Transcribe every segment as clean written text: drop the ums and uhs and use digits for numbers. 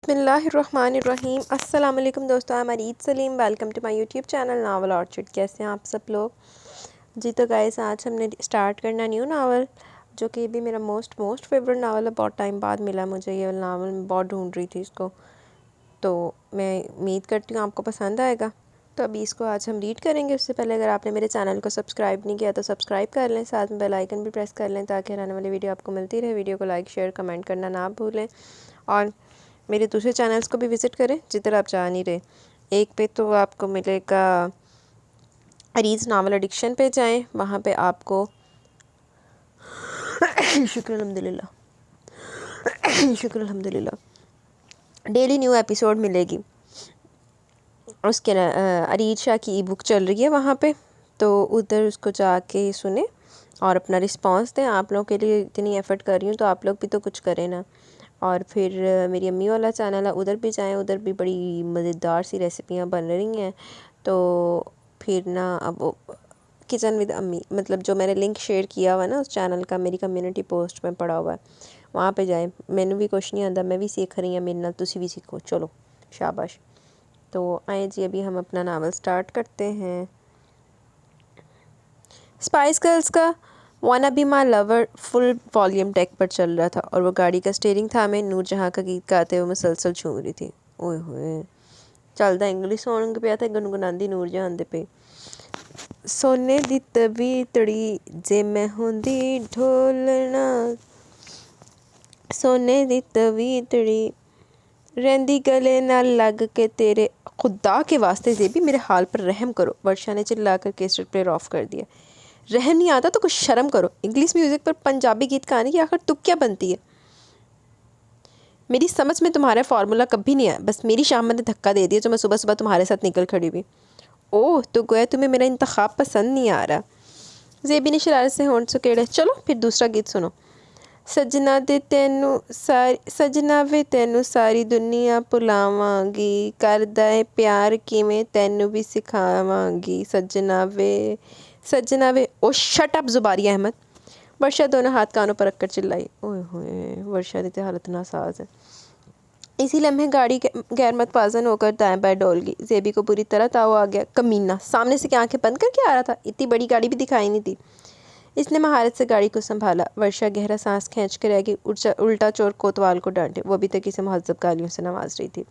بسم اللہ الرحمن الرحیم۔ السلام علیکم دوستو، I'm Eid Saleem, welcome to my YouTube channel novel orchid. کیسے ہیں آپ سب لوگ؟ جی تو گائز، آج ہم نے اسٹارٹ کرنا نیو ناول، جو کہ بھی میرا موسٹ فیوریٹ ناول ہے۔ بہت ٹائم بعد ملا مجھے یہ ناول، میں بہت ڈھونڈ رہی تھی اس کو، تو میں امید کرتی ہوں آپ کو پسند آئے گا۔ تو ابھی اس کو آج ہم ریڈ کریں گے۔ اس سے پہلے اگر آپ نے میرے چینل کو سبسکرائب نہیں کیا تو سبسکرائب کر لیں، ساتھ میں بیل آئیکن بھی پریس کر لیں تاکہ آنے والی ویڈیو آپ کو ملتی رہے۔ ویڈیو کو لائک شیئر کمنٹ کرنا نہ بھولیں، اور میرے دوسرے چینلز کو بھی وزٹ کریں جدھر آپ جا نہیں رہے۔ ایک پہ تو آپ کو ملے گا اریز ناول ایڈکشن پہ جائیں، وہاں پہ آپ کو شکر الحمدللہ ڈیلی نیو ایپیسوڈ ملے گی۔ اس کے اریز شاہ کی ای بک چل رہی ہے وہاں پہ، تو ادھر اس کو جا کے سنیں اور اپنا رسپانس دیں۔ آپ لوگوں کے لیے اتنی ایفرٹ کر رہی ہوں تو آپ لوگ بھی تو کچھ کریں نا۔ اور پھر میری امی والا چینل ہے، ادھر بھی جائیں، ادھر بھی بڑی مزیدار سی ریسیپیاں بن رہی ہیں۔ تو پھر نا اب کچن ود امی، مطلب جو میں نے لنک شیئر کیا ہوا ہے نا اس چینل کا، میری کمیونٹی پوسٹ میں پڑا ہوا ہے، وہاں پہ جائیں۔ مینوں بھی کچھ نہیں آتا، میں بھی سیکھ رہی ہوں، میرے نال تسی بھی سیکھو، چلو شاباش۔ تو آئیں جی، ابھی ہم اپنا ناول سٹارٹ کرتے ہیں۔ اسپائس گرلز کا wanna be my lover full volume ٹیک پر چل رہا تھا، اور وہ گاڑی کا اسٹیئرنگ تھامے نور جہاں کا گیت گاتے ہوئے مسلسل جھوم رہی تھی۔ اوئے ہوئے، چلدا انگلش سونگ پیا تے گنگناندی نور جہاں دے پے۔ سونے دی تویتڑی جے میں ہوندی ڈھولنا، سونے دی تویتڑی رہندی گلے نال لگ کے تیرے۔ خدا کے واسطے زیبی میرے حال پر رحم کرو، ورشا نے چلا کر کیسٹ پلیئر آف کر دیا۔ رحم نہیں آتا تو کچھ شرم کرو، انگلش میوزک پر پنجابی گیت گانے کی آخر تک کیا بنتی ہے؟ میری سمجھ میں تمہارا فارمولا کبھی نہیں آیا، بس میری شامت نے دھکا دے دیا جو میں صبح صبح تمہارے ساتھ نکل کھڑی ہوئی۔ اوہ، تو گویا تمہیں میرا انتخاب پسند نہیں آ رہا۔ زیبی نے شرارت سے ہونٹ سکیڑے۔ چلو پھر دوسرا گیت سنو۔ سجنا وے تینوں ساری دنیا بھلاواں گی، کردا ہے پیار کیویں تینوں بھی سکھاواں گی۔ سجنا وے او شٹ اپ زباری احمد، ورشا دونوں ہاتھ کانوں پر رکھ کر چلائی۔ اوئے ہوئے، ورشا دی تے حالت ناساز ہے۔ اسی لمحے گاڑی غیر متوازن ہو کر دائیں بائیں ڈول گئی۔ زیبی کو بری طرح تاؤ آ گیا۔ کمینہ سامنے سے کیا آنکھیں بند کر کے آ رہا تھا؟ اتنی بڑی گاڑی بھی دکھائی نہیں تھی۔ اس نے مہارت سے گاڑی کو سنبھالا۔ ورشا گہرا سانس کھینچ کے رہ گئی۔ الٹا چور کوتوال کو ڈانٹے، وہ ابھی تک اسے مہذب گالیوں سے نواز رہی تھی۔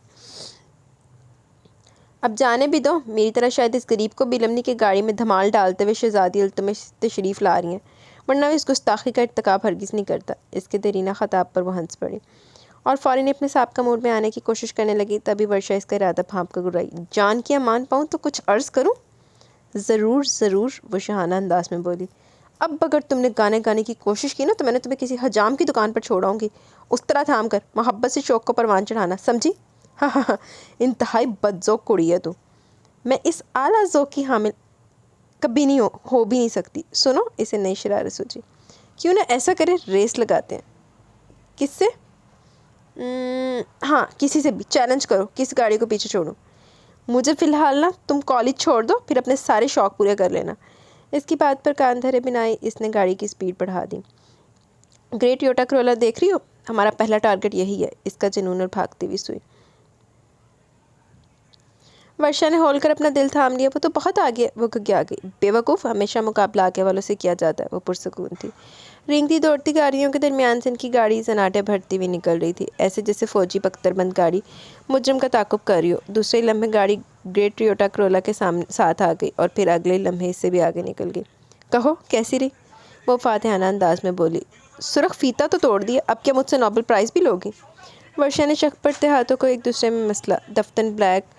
اب جانے بھی دو، میری طرح شاید اس غریب کو بھی لمنی کی گاڑی میں دھمال ڈالتے ہوئے شہزادی التمش تشریف لا رہی ہیں، ورنہ وہ اس گستاخی کا ارتکاب ہرگز نہیں کرتا۔ اس کے دیرینہ خطاب پر وہ ہنس پڑی اور فوراً اپنے سابقہ موڈ میں آنے کی کوشش کرنے لگی۔ تبھی ورشا اس کا ارادہ بھانپ کر گرائی۔ جان کیا مان پاؤں تو کچھ عرض کروں؟ ضرور، وہ شاہانہ انداز میں بولی۔ اب اگر تم نے گانے گانے کی کوشش کی نا تو میں نے تمہیں کسی حجام کی دکان پر چھوڑاؤں گی، اس طرح تھام کر محبت سے شوق کو پروان چڑھانا، سمجھی؟ ہاں، انتہائی بد ذوق کڑی ہے تو۔ میں اس اعلیٰ ذوق کی حامل کبھی نہیں ہو بھی نہیں سکتی۔ سنو، اسے نئی شرارت سوچی، کیوں نہ ایسا کریں، ریس لگاتے ہیں۔ کس سے؟ ہاں، کسی سے بھی چیلنج کرو، کس گاڑی کو پیچھے چھوڑوں۔ مجھے فی الحال نا تم کالج چھوڑ دو، پھر اپنے سارے شوق پورے کر لینا۔ اس کی بات پر کان دھرے بنا اس نے گاڑی کی سپیڈ بڑھا دی۔ گریٹ ٹویوٹا کرولا دیکھ رہی ہو؟ ہمارا پہلا ٹارگٹ یہی ہے، اس کا جنون اور بھاگتی ہوئی سوئی۔ ورشا نے ہول کر اپنا دل تھام لیا۔ وہ تو بہت آگے ہے، وہ گھگیا گئی۔ بے وقوف، ہمیشہ مقابلہ آگے والوں سے کیا جاتا ہے۔ وہ پرسکون تھی۔ رینگتی دوڑتی گاڑیوں کے درمیان سے ان کی گاڑی سناٹے بھرتی ہوئی نکل رہی تھی، ایسے جیسے فوجی بختر بند گاڑی مجرم کا تعاقب کر رہی ہو۔ دوسرے لمحے گاڑی گریٹ ٹویوٹا کرولا کے ساتھ آ گئی، اور پھر اگلے لمحے اس سے بھی آگے نکل گئی۔ کہو کیسی رہی؟ وہ فاتحانہ انداز میں بولی۔ سرخ فیتا تو توڑ دیا، اب کیا مجھ سے نوبل پرائز بھی لوگی؟ ورشا نے شک پڑتے ہاتھوں کو ایک دوسرے میں مسلا۔ دفتن بلیک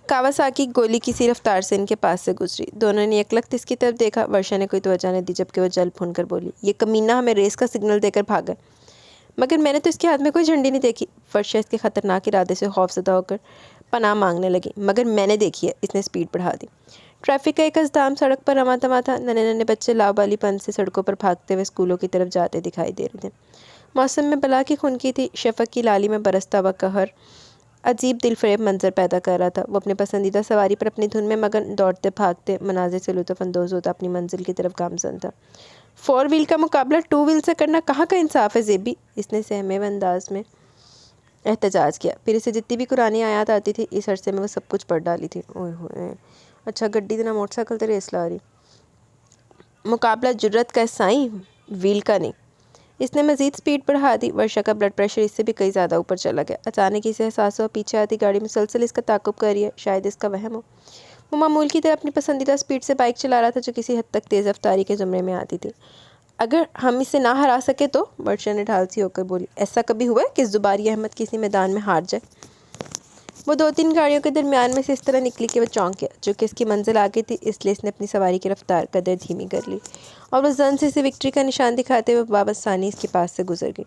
کاواساکی گولی کسی رفتار سے ان کے پاس سے گزری۔ دونوں نے یک لخت اس کی طرف دیکھا۔ ورشا نے کوئی توجہ نہیں دی، جبکہ وہ جل بھن کر بولی، یہ کمینہ ہمیں ریس کا سگنل دے کر بھاگا، مگر میں نے تو اس کے ہاتھ میں کوئی جھنڈی نہیں دیکھی۔ ورشا اس کے خطرناک ارادے سے خوف زدہ ہو کر پناہ مانگنے لگی۔ مگر میں نے دیکھی ہے، اس نے سپیڈ بڑھا دی۔ ٹریفک کا ایک ازدحام سڑک پر رواں تواں تھا۔ ننھے بچے لاوبالی پن سے سڑکوں پر بھاگتے ہوئے اسکولوں کی طرف جاتے دکھائی دے رہے تھے۔ موسم میں بلا کی خنکی تھی، شفق کی لالی میں برستا ہوا قہر عجیب دل فریب منظر پیدا کر رہا تھا۔ وہ اپنے پسندیدہ سواری پر اپنی دھن میں مگن، دوڑتے بھاگتے مناظر سے لطف اندوز ہوتا اپنی منزل کی طرف گامزن تھا۔ 4 وہیل کا مقابلہ 2 وہیل سے کرنا کہاں کا انصاف ہے زیبی؟ اس نے سہمے ہوئے انداز میں احتجاج کیا، پھر اسے جتنی بھی قرآنی آیات آتی تھی اس عرصے میں وہ سب کچھ پڑھ ڈالی تھی۔ اوئے ہوئے، اچھا گڈی دینا موٹر سائیکل تے ریس لا رہی۔ مقابلہ جرت کا سائیں، ویل کا نہیں۔ اس نے مزید سپیڈ بڑھا دی۔ ورشا کا بلڈ پریشر اس سے بھی کئی زیادہ اوپر چلا گیا۔ اچانک اسے احساس ہوا پیچھے آتی گاڑی مسلسل اس کا تعاقب کر رہی ہے، شاید اس کا وہم ہو۔ وہ معمول کی طرح اپنی پسندیدہ سپیڈ سے بائک چلا رہا تھا جو کسی حد تک تیز رفتاری کے زمرے میں آتی تھی۔ اگر ہم اسے نہ ہرا سکے تو؟ ورشا نے ڈھال سی ہو کر بولی۔ ایسا کبھی ہوا ہے کہ زباری احمد کسی میدان میں ہار جائے؟ وہ 2-3 گاڑیوں کے درمیان میں سے اس طرح نکلی کہ وہ چونک گیا۔ چونکہ اس کی منزل آگے تھی اس لیے اس نے اپنی سواری کی رفتار قدر دھیمی کر لی اور وہ زن سے اسے وکٹری کا نشان دکھاتے ہوئے بابت ثانی اس کے پاس سے گزر گئی۔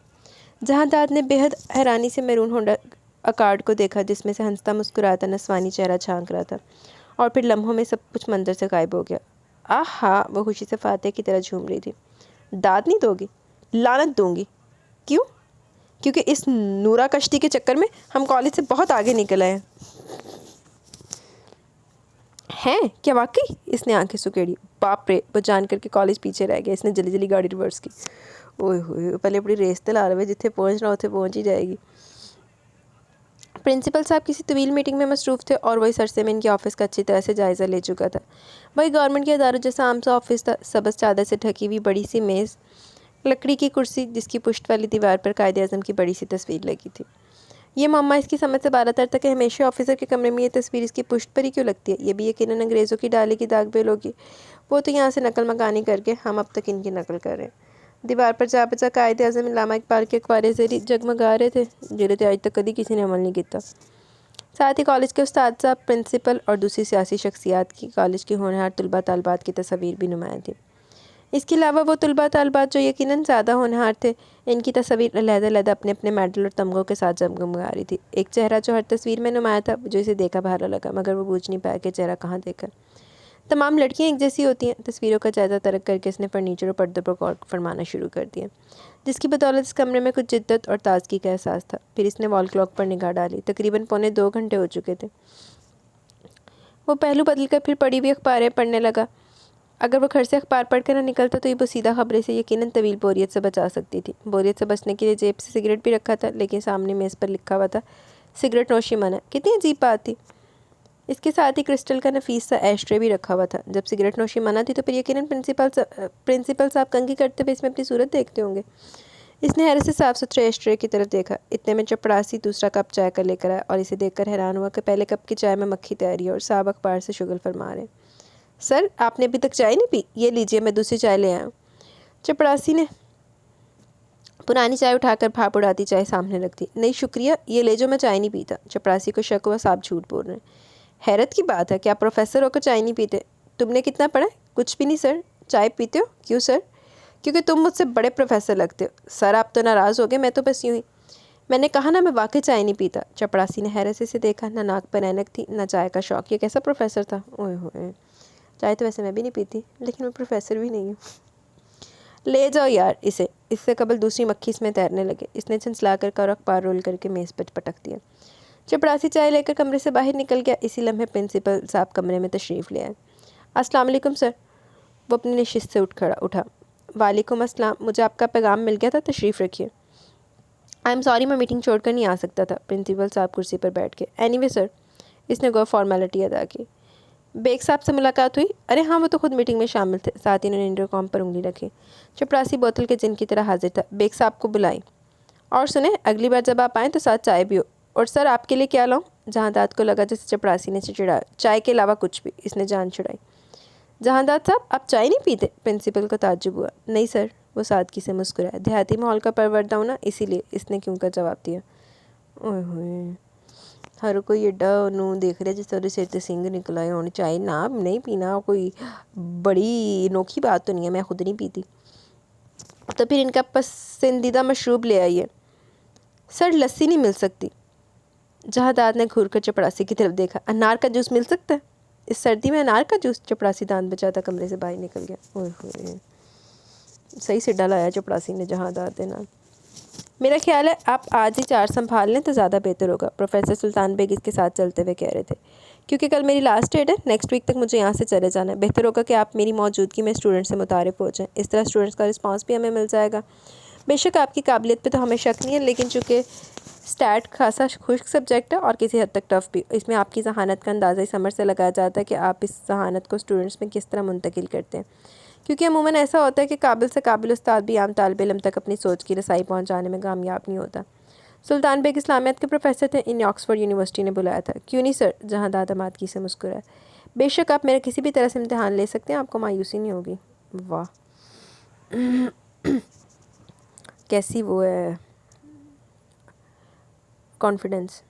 جہاں داد نے بے حد حیرانی سے میرون ہونڈا اکارڈ کو دیکھا جس میں سے ہنستا مسکراتا نسوانی چہرہ جھانک رہا تھا، اور پھر لمحوں میں سب کچھ منظر سے غائب ہو گیا۔ آہا، وہ خوشی سے فاتح کی طرح جھوم رہی تھی۔ داد نہیں دو گی؟ لعنت دوں گی۔ کیوں؟ کیونکہ اس نورا کشتی کے چکر میں ہم کالج سے بہت آگے نکل آئے ہیں۔ کیا واقعی؟ اس نے آنکھیں سکیڑی۔ باپ رے، وہ جان کر کے کالج پیچھے رہ گیا۔ اس نے جلدی جلدی گاڑی ریورس کی۔ اوئے ہوئے، پہلے اپنی ریس تے لا رہے، جتنے پہنچنا ہوتے پہنچ ہی جائے گی۔ پرنسپل صاحب کسی طویل میٹنگ میں مصروف تھے اور وہ اس عرصے میں ان کے آفس کا اچھی طرح سے جائزہ لے چکا تھا۔ وہی گورنمنٹ کے اداروں جیسا عام سا آفس تھا، سبز چادر سے ڈھکی ہوئی بڑی سی میز، لکڑی کی کرسی جس کی پشت والی دیوار پر قائد اعظم کی بڑی سی تصویر لگی تھی۔ یہ معمہ اس کی سمجھ سے بالا تر تھا کہ ہمیشہ آفیسر کے کمرے میں یہ تصویر اس کی پشت پر ہی کیوں لگتی ہے۔ یہ بھی یقیناً انگریزوں کی ڈالی کی داغ بیل ہوگی۔ وہ تو یہاں سے نقل مکانی کر کے ہم اب تک ان کی نقل کر رہے ہیں۔ دیوار پر جا بجا قائد اعظم علامہ اقبال کے اخبار زری جگمگا رہے تھے، جنہیں آج تک کبھی کسی نے عمل نہیں کیتا۔ ساتھ ہی کالج کے اساتذہ، پرنسپل اور دوسری سیاسی شخصیات کی، کالج کی ہونہار طلباء طالبات کی تصاویر بھی نمایاں تھیں۔ اس کے علاوہ وہ طلباء طالبات جو یقیناً زیادہ ہونہار تھے، ان کی تصاویر علیحدہ علیحدہ اپنے اپنے میڈل اور تمغوں کے ساتھ جگمگا رہی تھی۔ ایک چہرہ جو ہر تصویر میں نمایاں تھا، جو اسے دیکھا بھارا لگا، مگر وہ بوجھ نہیں پایا کہ چہرہ کہاں دیکھا۔ تمام لڑکیاں ایک جیسی ہوتی ہیں۔ تصویروں کا جائزہ ترک کر کے اس نے فرنیچر اور پردوں پر غور فرمانا شروع کر دیا، جس کی بدولت اس کمرے میں کچھ جدت اور تازگی کا احساس تھا۔ پھر اس نے وال کلاک پر نگاہ ڈالی۔ تقریباً 2:45 گھنٹے ہو چکے تھے۔ وہ پہلو بدل کر پھر پڑھی ہوئی اخباریں پڑھنے لگا۔ اگر وہ گھر سے اخبار پڑھ کر نہ نکلتا تو یہ بوسیدہ خبریں سے یقیناً طویل بوریت سے بچا سکتی تھی۔ بوریت سے بچنے کے لیے جیب سے سگریٹ بھی رکھا تھا، لیکن سامنے میز پر لکھا ہوا تھا سگریٹ نوشی منع۔ کتنی عجیب بات تھی۔ اس کے ساتھ ہی کرسٹل کا نفیس سا ایش ٹرے بھی رکھا ہوا تھا۔ جب سگریٹ نوشی منع تھی تو پھر یقیناً پرنسپل صاحب کنگھی کرتے ہوئے اس میں اپنی صورت دیکھتے ہوں گے۔ اس نے حیرت سے صاف ستھرے ایش ٹرے کی طرف دیکھا۔ اتنے میں چپڑاسی دوسرا کپ چائے کا لے کر آیا اور اسے دیکھ کر حیران ہوا کہ پہلے کپ کی چائے میں مکھی تیاری ہے اور صاحب اخبار سے شغل فرما رہے۔ سر، آپ نے ابھی تک چائے نہیں پی؟ یہ لیجئے، میں دوسری چائے لے آیا ہوں۔ چپڑاسی نے پرانی چائے اٹھا کر بھاپ اڑاتی چائے سامنے رکھ دی۔ نہیں شکریہ، یہ لے جو، میں چائے نہیں پیتا۔ چپڑاسی کو شک ہوا صاحب جھوٹ بول رہے ہیں۔ حیرت کی بات ہے کہ آپ پروفیسر ہو کر چائے نہیں پیتے۔ تم نے کتنا پڑھا ہے؟ کچھ بھی نہیں سر۔ چائے پیتے ہو؟ کیوں سر؟ کیونکہ تم مجھ سے بڑے پروفیسر لگتے ہو۔ سر آپ تو ناراض ہو گئے، میں تو بس یوں ہی۔ میں نے کہا نا میں واقعی چائے نہیں پیتا۔ چپڑاسی نے حیرت سے اسے دیکھا، نہ ناک پر اینک تھی نہ چائے کا شوق۔ یہ کیسا پروفیسر تھا؟ اوئے ہوئے، چائے تو ویسے میں بھی نہیں پیتی، لیکن میں پروفیسر بھی نہیں ہوں۔ لے جاؤ یار اسے۔ اس سے قبل دوسری مکھی اس میں تیرنے لگے۔ اس نے جھنسلا کر اور اخبار رول کر کے میز پر پٹک دیا۔ چپڑاسی چائے لے کر کمرے سے باہر نکل گیا۔ اسی لمحے پرنسپل صاحب کمرے میں تشریف لے آئے۔ السلام علیکم سر۔ وہ اپنی نشست سے اٹھا۔ وعلیکم السلام، مجھے آپ کا پیغام مل گیا تھا، تشریف رکھیے۔ آئی ایم سوری، میں میٹنگ چھوڑ کر نہیں آ سکتا تھا۔ پرنسپل صاحب کرسی پر بیٹھ کے اینی وے سر، اس نے گو فارمیلٹی ادا کی۔ بیگ صاحب سے ملاقات ہوئی؟ ارے ہاں، وہ تو خود میٹنگ میں شامل تھے۔ ساتھ ہی انہوں نے انٹرکام پر انگلی رکھی۔ چپڑاسی بوتل کے جن کی طرح حاضر تھا۔ بیگ صاحب کو بلائیں۔ اور سنیں، اگلی بار جب آپ آئیں تو ساتھ چائے بھی ہو۔ اور سر آپ کے لیے کیا لاؤں؟ جہاں داد کو لگا جیسے چپڑاسی نے چڑھایا۔ چائے کے علاوہ کچھ بھی، اس نے جان چھڑائی۔ جہاں داد صاحب، آپ چائے نہیں پیتے؟ پرنسپل کو تعجب ہوا۔ نہیں سر، وہ سادگی سے مسکرایا۔ دیہاتی ماحول کا پروردہ ہوں نا، اسی لیے، اس نے کیوں کا جواب دیا۔ اوئے ہوئے، ہر کوئی ایڈا نوں دیکھ رہا جس طرح سر تے سنگ نکل آئے ہون۔ چائے نہ نہیں پینا کوئی بڑی انوکھی بات تو نہیں ہے، میں خود نہیں پیتی۔ تو پھر ان کا پسندیدہ مشروب لے آئیے۔ سر لسی نہیں مل سکتی۔ جہاں داد نے گھور کر چپڑاسی کی طرف دیکھا۔ انار کا جوس مل سکتا ہے؟ اس سردی میں انار کا جوس؟ چپڑاسی دانت بچاتا کمرے سے باہر نکل گیا۔ اوئے ہوئے، صحیح سے ڈالایا چپڑاسی نے جہاں داد دینا۔ میرا خیال ہے آپ آج ہی 4 سنبھال لیں تو زیادہ بہتر ہوگا، پروفیسر سلطان بیگ اس کے ساتھ چلتے ہوئے کہہ رہے تھے، کیونکہ کل میری لاسٹ ڈیٹ ہے، نیکسٹ ویک تک مجھے یہاں سے چلے جانا ہے۔ بہتر ہوگا کہ آپ میری موجودگی میں اسٹوڈنٹ سے متعارف ہو جائیں، اس طرح اسٹوڈنٹس کا رسپانس بھی ہمیں مل جائے گا۔ بے شک آپ کی قابلیت پہ تو ہمیں شک نہیں ہے، لیکن چونکہ اسٹیٹ خاصا خشک سبجیکٹ ہے اور کسی حد تک ٹف بھی، اس میں آپ کی ذہانت کا اندازہ اس عمر سے لگایا جاتا ہے کہ آپ اس ذہانت کو اسٹوڈنٹس میں کس طرح منتقل کرتے ہیں، کیونکہ عموماً ایسا ہوتا ہے کہ قابل سے قابل استاد بھی عام طالب علم تک اپنی سوچ کی رسائی پہنچانے میں کامیاب نہیں ہوتا۔ سلطان بیگ اسلامیات کے پروفیسر تھے، انہیں آکسفورڈ یونیورسٹی نے بلایا تھا۔ کیوں نہیں سر؟ جہاں داد مادگی سے مسکرایا۔ بے شک آپ میرے کسی بھی طرح سے امتحان لے سکتے ہیں، آپ کو مایوسی نہیں ہوگی۔ واہ کیسی وہ ہے کانفیڈنس۔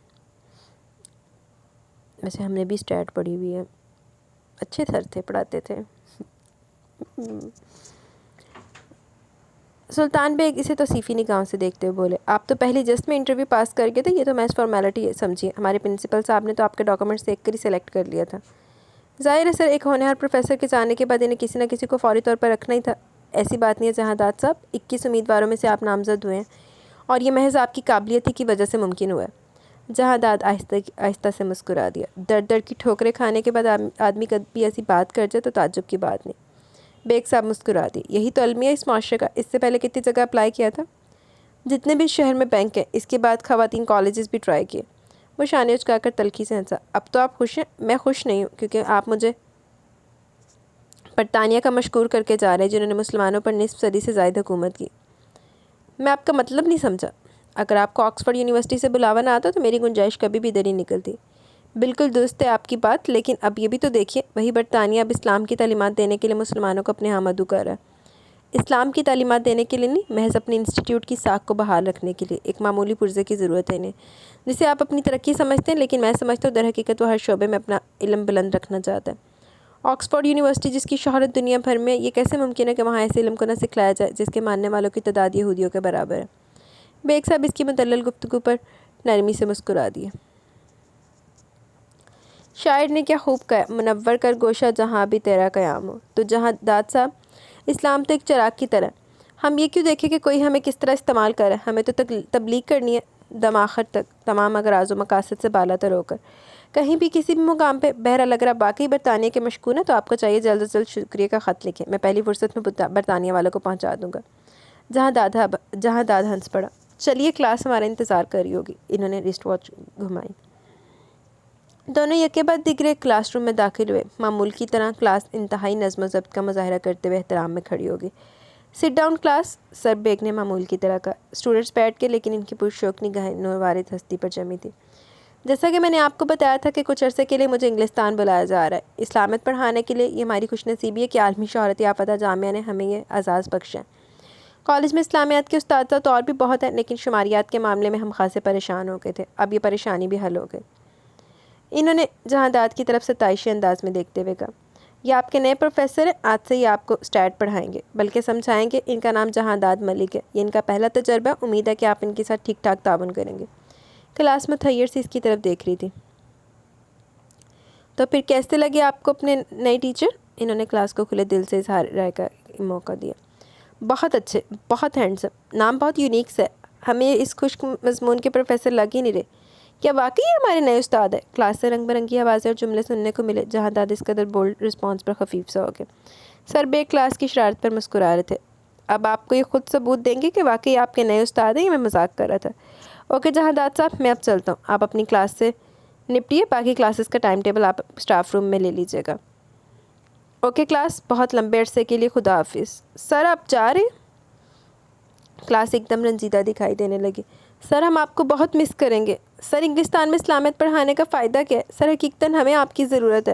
ویسے ہم نے بھی اسٹیٹ پڑھی ہوئی ہے، اچھے سر تھے، پڑھاتے تھے۔ سلطان بیگ اسے توصیفی نگاہوں سے دیکھتے ہوئے بولے، آپ تو پہلی جسٹ میں انٹرویو پاس کر گئے تھے، یہ تو محض فارمیلٹی سمجھیے، ہمارے پرنسپل صاحب نے تو آپ کے ڈاکومنٹس دیکھ کر ہی سلیکٹ کر لیا تھا۔ ظاہر ہے سر، ایک ہونہار پروفیسر کے جانے کے بعد انہیں کسی نہ کسی کو فوری طور پر رکھنا ہی تھا۔ ایسی بات نہیں ہے جہاں داد صاحب، 21 امیدواروں میں سے آپ نامزد ہوئے ہیں اور یہ محض آپ کی قابلیت ہی کی وجہ سے ممکن ہوا ہے۔ جہاں داد آہستہ سے مسکرا دیا۔ در کی ٹھوکریں کھانے کے بعد آدمی کبھی ایسی بات کر جائے تو تعجب کی بات نہیں۔ بیگ صاحب مسکرا دی۔ یہی تو المیہ اس معاشرے کا، اس سے پہلے کتنی جگہ اپلائی کیا تھا؟ جتنے بھی شہر میں بینک ہیں، اس کے بعد خواتین کالجز بھی ٹرائی کیے۔ وہ شانے اچکا کر تلخی سے ہنسا۔ اب تو آپ خوش ہیں؟ میں خوش نہیں ہوں، کیونکہ آپ مجھے برطانیہ کا مشکور کر کے جا رہے ہیں، جنہوں نے مسلمانوں پر نصف صدی سے زائد حکومت کی۔ میں آپ کا مطلب نہیں سمجھا۔ اگر آپ کو آکسفورڈ یونیورسٹی سے بلاوا نہ آتا تو میری گنجائش کبھی بھی ادھر ہی نکلتی۔ بالکل درست ہے آپ کی بات، لیکن اب یہ بھی تو دیکھیے، وہی برطانیہ اب اسلام کی تعلیمات دینے کے لیے مسلمانوں کو اپنے ہاں مدعو کر رہا ہے۔ اسلام کی تعلیمات دینے کے لیے نہیں، محض اپنے انسٹیٹیوٹ کی ساکھ کو بحال رکھنے کے لیے۔ ایک معمولی پرزے کی ضرورت ہے انہیں، جسے آپ اپنی ترقی سمجھتے ہیں، لیکن میں سمجھتا ہوں در حقیقت وہ ہر شعبے میں اپنا علم بلند رکھنا چاہتا ہے۔ آکسفورڈ یونیورسٹی جس کی شہرت دنیا بھر میں، یہ کیسے ممکن ہے کہ وہاں ایسے علم کو نہ سکھلایا جائے جس کے ماننے والوں کی تعداد یہودیوں کے برابر ہے؟ بیگ صاحب اس کی مدلل گفتگو پر نرمی سے مسکرا دیے۔ شاعر نے کیا خوب کہا، منور کر گوشہ جہاں بھی تیرا قیام ہو۔ تو جہاں داد صاحب، اسلام تو ایک چراغ کی طرح، ہم یہ کیوں دیکھیں کہ کوئی ہمیں کس طرح استعمال کرے؟ ہمیں تو تبلیغ کرنی ہے دم آخر تک، تمام اغراض و مقاصد سے بالا تر ہو کر، کہیں بھی کسی بھی مقام پہ۔ بہرحال اگر آپ واقعی برطانیہ کے مشکور ہیں تو آپ کو چاہیے جلد از جلد شکریہ کا خط لکھیں، میں پہلی فرصت میں برطانیہ والوں کو پہنچا دوں گا۔ جہاں داد ہنس پڑا۔ چلیے، کلاس ہمارا انتظار کر رہی ہوگی۔ انہوں نے رسٹ واچ گھمائی۔ دونوں یکے بعد دیگرے کلاس روم میں داخل ہوئے۔ معمول کی طرح کلاس انتہائی نظم و ضبط کا مظاہرہ کرتے ہوئے احترام میں کھڑی ہوگی۔ سٹ ڈاؤن کلاس، سر بیگ نے معمول کی طرح کہا۔ اسٹوڈنٹس بیٹھ کے، لیکن ان کی پرشوق نگاہیں نووارد ہستی پر جمی تھی۔ جیسا کہ میں نے آپ کو بتایا تھا کہ کچھ عرصے کے لیے مجھے انگلستان بلایا جا رہا ہے اسلامیت پڑھانے کے لیے۔ یہ ہماری خوش نصیبی ہے کہ عالمی شہرت یافتہ جامعہ نے ہمیں یہ اعزاز بخشا ہے۔ کالج میں اسلامیات کے استاد تو اور بھی بہت ہیں، لیکن شماریات کے معاملے میں ہم خاصے پریشان ہو گئے تھے، اب یہ پریشانی بھی حل ہو گئی۔ انہوں نے جہاں داد کی طرف سے تعائشی انداز میں دیکھتے ہوئے کہا، یہ آپ کے نئے پروفیسر ہیں، آج سے یہ آپ کو اسٹیٹ پڑھائیں گے، بلکہ سمجھائیں گے۔ ان کا نام جہاں داد ملک ہے، یہ ان کا پہلا تجربہ ہے، امید ہے کہ آپ ان کے ساتھ ٹھیک ٹھاک تعاون کریں گے۔ کلاس متحیر سے اس کی طرف دیکھ رہی تھی۔ تو پھر کیسے لگے آپ کو اپنے نئے ٹیچر؟ انہوں نے کلاس کو کھلے دل سے اظہار رائے کا موقع دیا۔ بہت اچھے، بہت ہینڈسم، نام بہت یونیک سے ہے، ہمیں اس خشک مضمون کے پروفیسر لگ ہی نہیں رہے۔ کیا واقعی ہمارے نئے استاد ہے؟ کلاس سے رنگ برنگی آوازیں اور جملے سننے کو ملے۔ جہاں داد اس قدر بولڈ رسپانس پر خفیف سا ہو گئے۔ سر بیگ کلاس کی شرارت پر مسکرا رہے تھے۔ اب آپ کو یہ خود ثبوت دیں گے کہ واقعی آپ کے نئے استاد ہیں، یہ میں مذاق کر رہا تھا۔ اوکے جہاں داد صاحب، میں اب چلتا ہوں، آپ اپنی کلاس سے نپٹیے، باقی کلاسز کا ٹائم ٹیبل آپ اسٹاف روم میں لے لیجیے گا۔ اوکے کلاس، بہت لمبے عرصے کے لیے خدا حافظ۔ سر آپ جا رہے ہیں؟ کلاس ایک دم رنجیدہ دکھائی دینے لگی۔ سر ہم آپ کو بہت مس کریں گے۔ سر انگلستان میں اسلامیت پڑھانے کا فائدہ کیا ہے؟ سر حقیقتاً ہمیں آپ کی ضرورت ہے،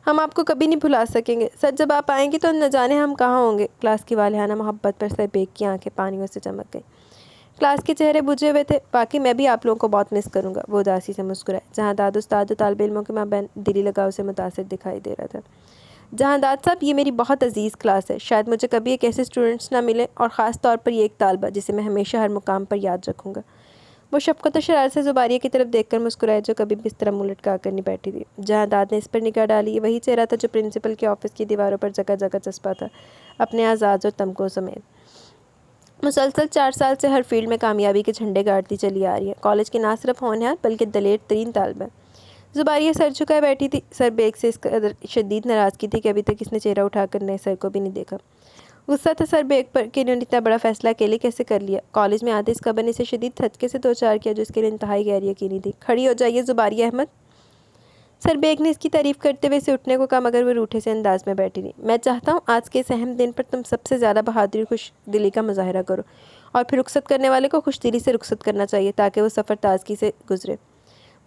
ہم آپ کو کبھی نہیں بھلا سکیں گے۔ سر جب آپ آئیں گے تو نہ جانے ہم کہاں ہوں گے۔ کلاس کی والہانہ محبت پر سر بیگ کی آنکھیں پانیوں سے چمک گئیں۔ کلاس کے چہرے بجھے ہوئے تھے۔ باقی میں بھی آپ لوگوں کو بہت مس کروں گا، وہ اداسی سے مسکرائے۔ جہاں داد استاد و طالب علموں کے مابین دلی لگاؤ سے متاثر دکھائی دے رہا تھا۔ جہاں داد صاحب، یہ میری بہت عزیز کلاس ہے، شاید مجھے کبھی ایک ایسے اسٹوڈنٹس نہ ملے، اور خاص طور پر یہ ایک طالبہ جسے میں ہمیشہ ہر مقام پر یاد رکھوں گا۔ وہ شفقت و شرارت سے زباریہ کی طرف دیکھ کر مسکرائے، جو کبھی بھی اس طرح منہ لٹکا کر نہیں بیٹھی تھی۔ جہاں داد نے اس پر نگاہ ڈالی، یہ وہی چہرہ تھا جو پرنسپل کے آفس کی دیواروں پر جگہ جگہ چسپا تھا، اپنے اعزاز اور تمغوں سمیت۔ مسلسل 4 سال سے ہر فیلڈ میں کامیابی کے جھنڈے گاڑتی چلی آ رہی ہے، کالج کی نہ صرف ہونہار بلکہ دلیر ترین طالبہ۔ زباریہ سر جھکائے بیٹھی تھی۔ سر بیگ سے اس قدر شدید ناراضگی تھی کہ ابھی تک اس نے چہرہ اٹھا کر نئے سر کو بھی نہیں دیکھا۔ غصہ تھا سر بیگ پر کہ انہوں نے اتنا بڑا فیصلہ اکیلے کیسے کر لیا۔ کالج میں آتے اس خبر نے اسے شدید دھچکے سے دو چار کیا جو اس کے لیے انتہائی غیر یقینی تھی۔ کھڑی ہو جائیے زباری احمد۔ سر بیگ نے اس کی تعریف کرتے ہوئے اسے اٹھنے کو کہا مگر وہ روٹھے سے انداز میں بیٹھی رہی۔ میں چاہتا ہوں آج کے اس اہم دن پر تم سب سے زیادہ بہادری اور خوش دلی کا مظاہرہ کرو، اور پھر رخصت کرنے والے کو خوش دلی سے رخصت کرنا چاہیے تاکہ وہ سفر تازگی سے گزرے۔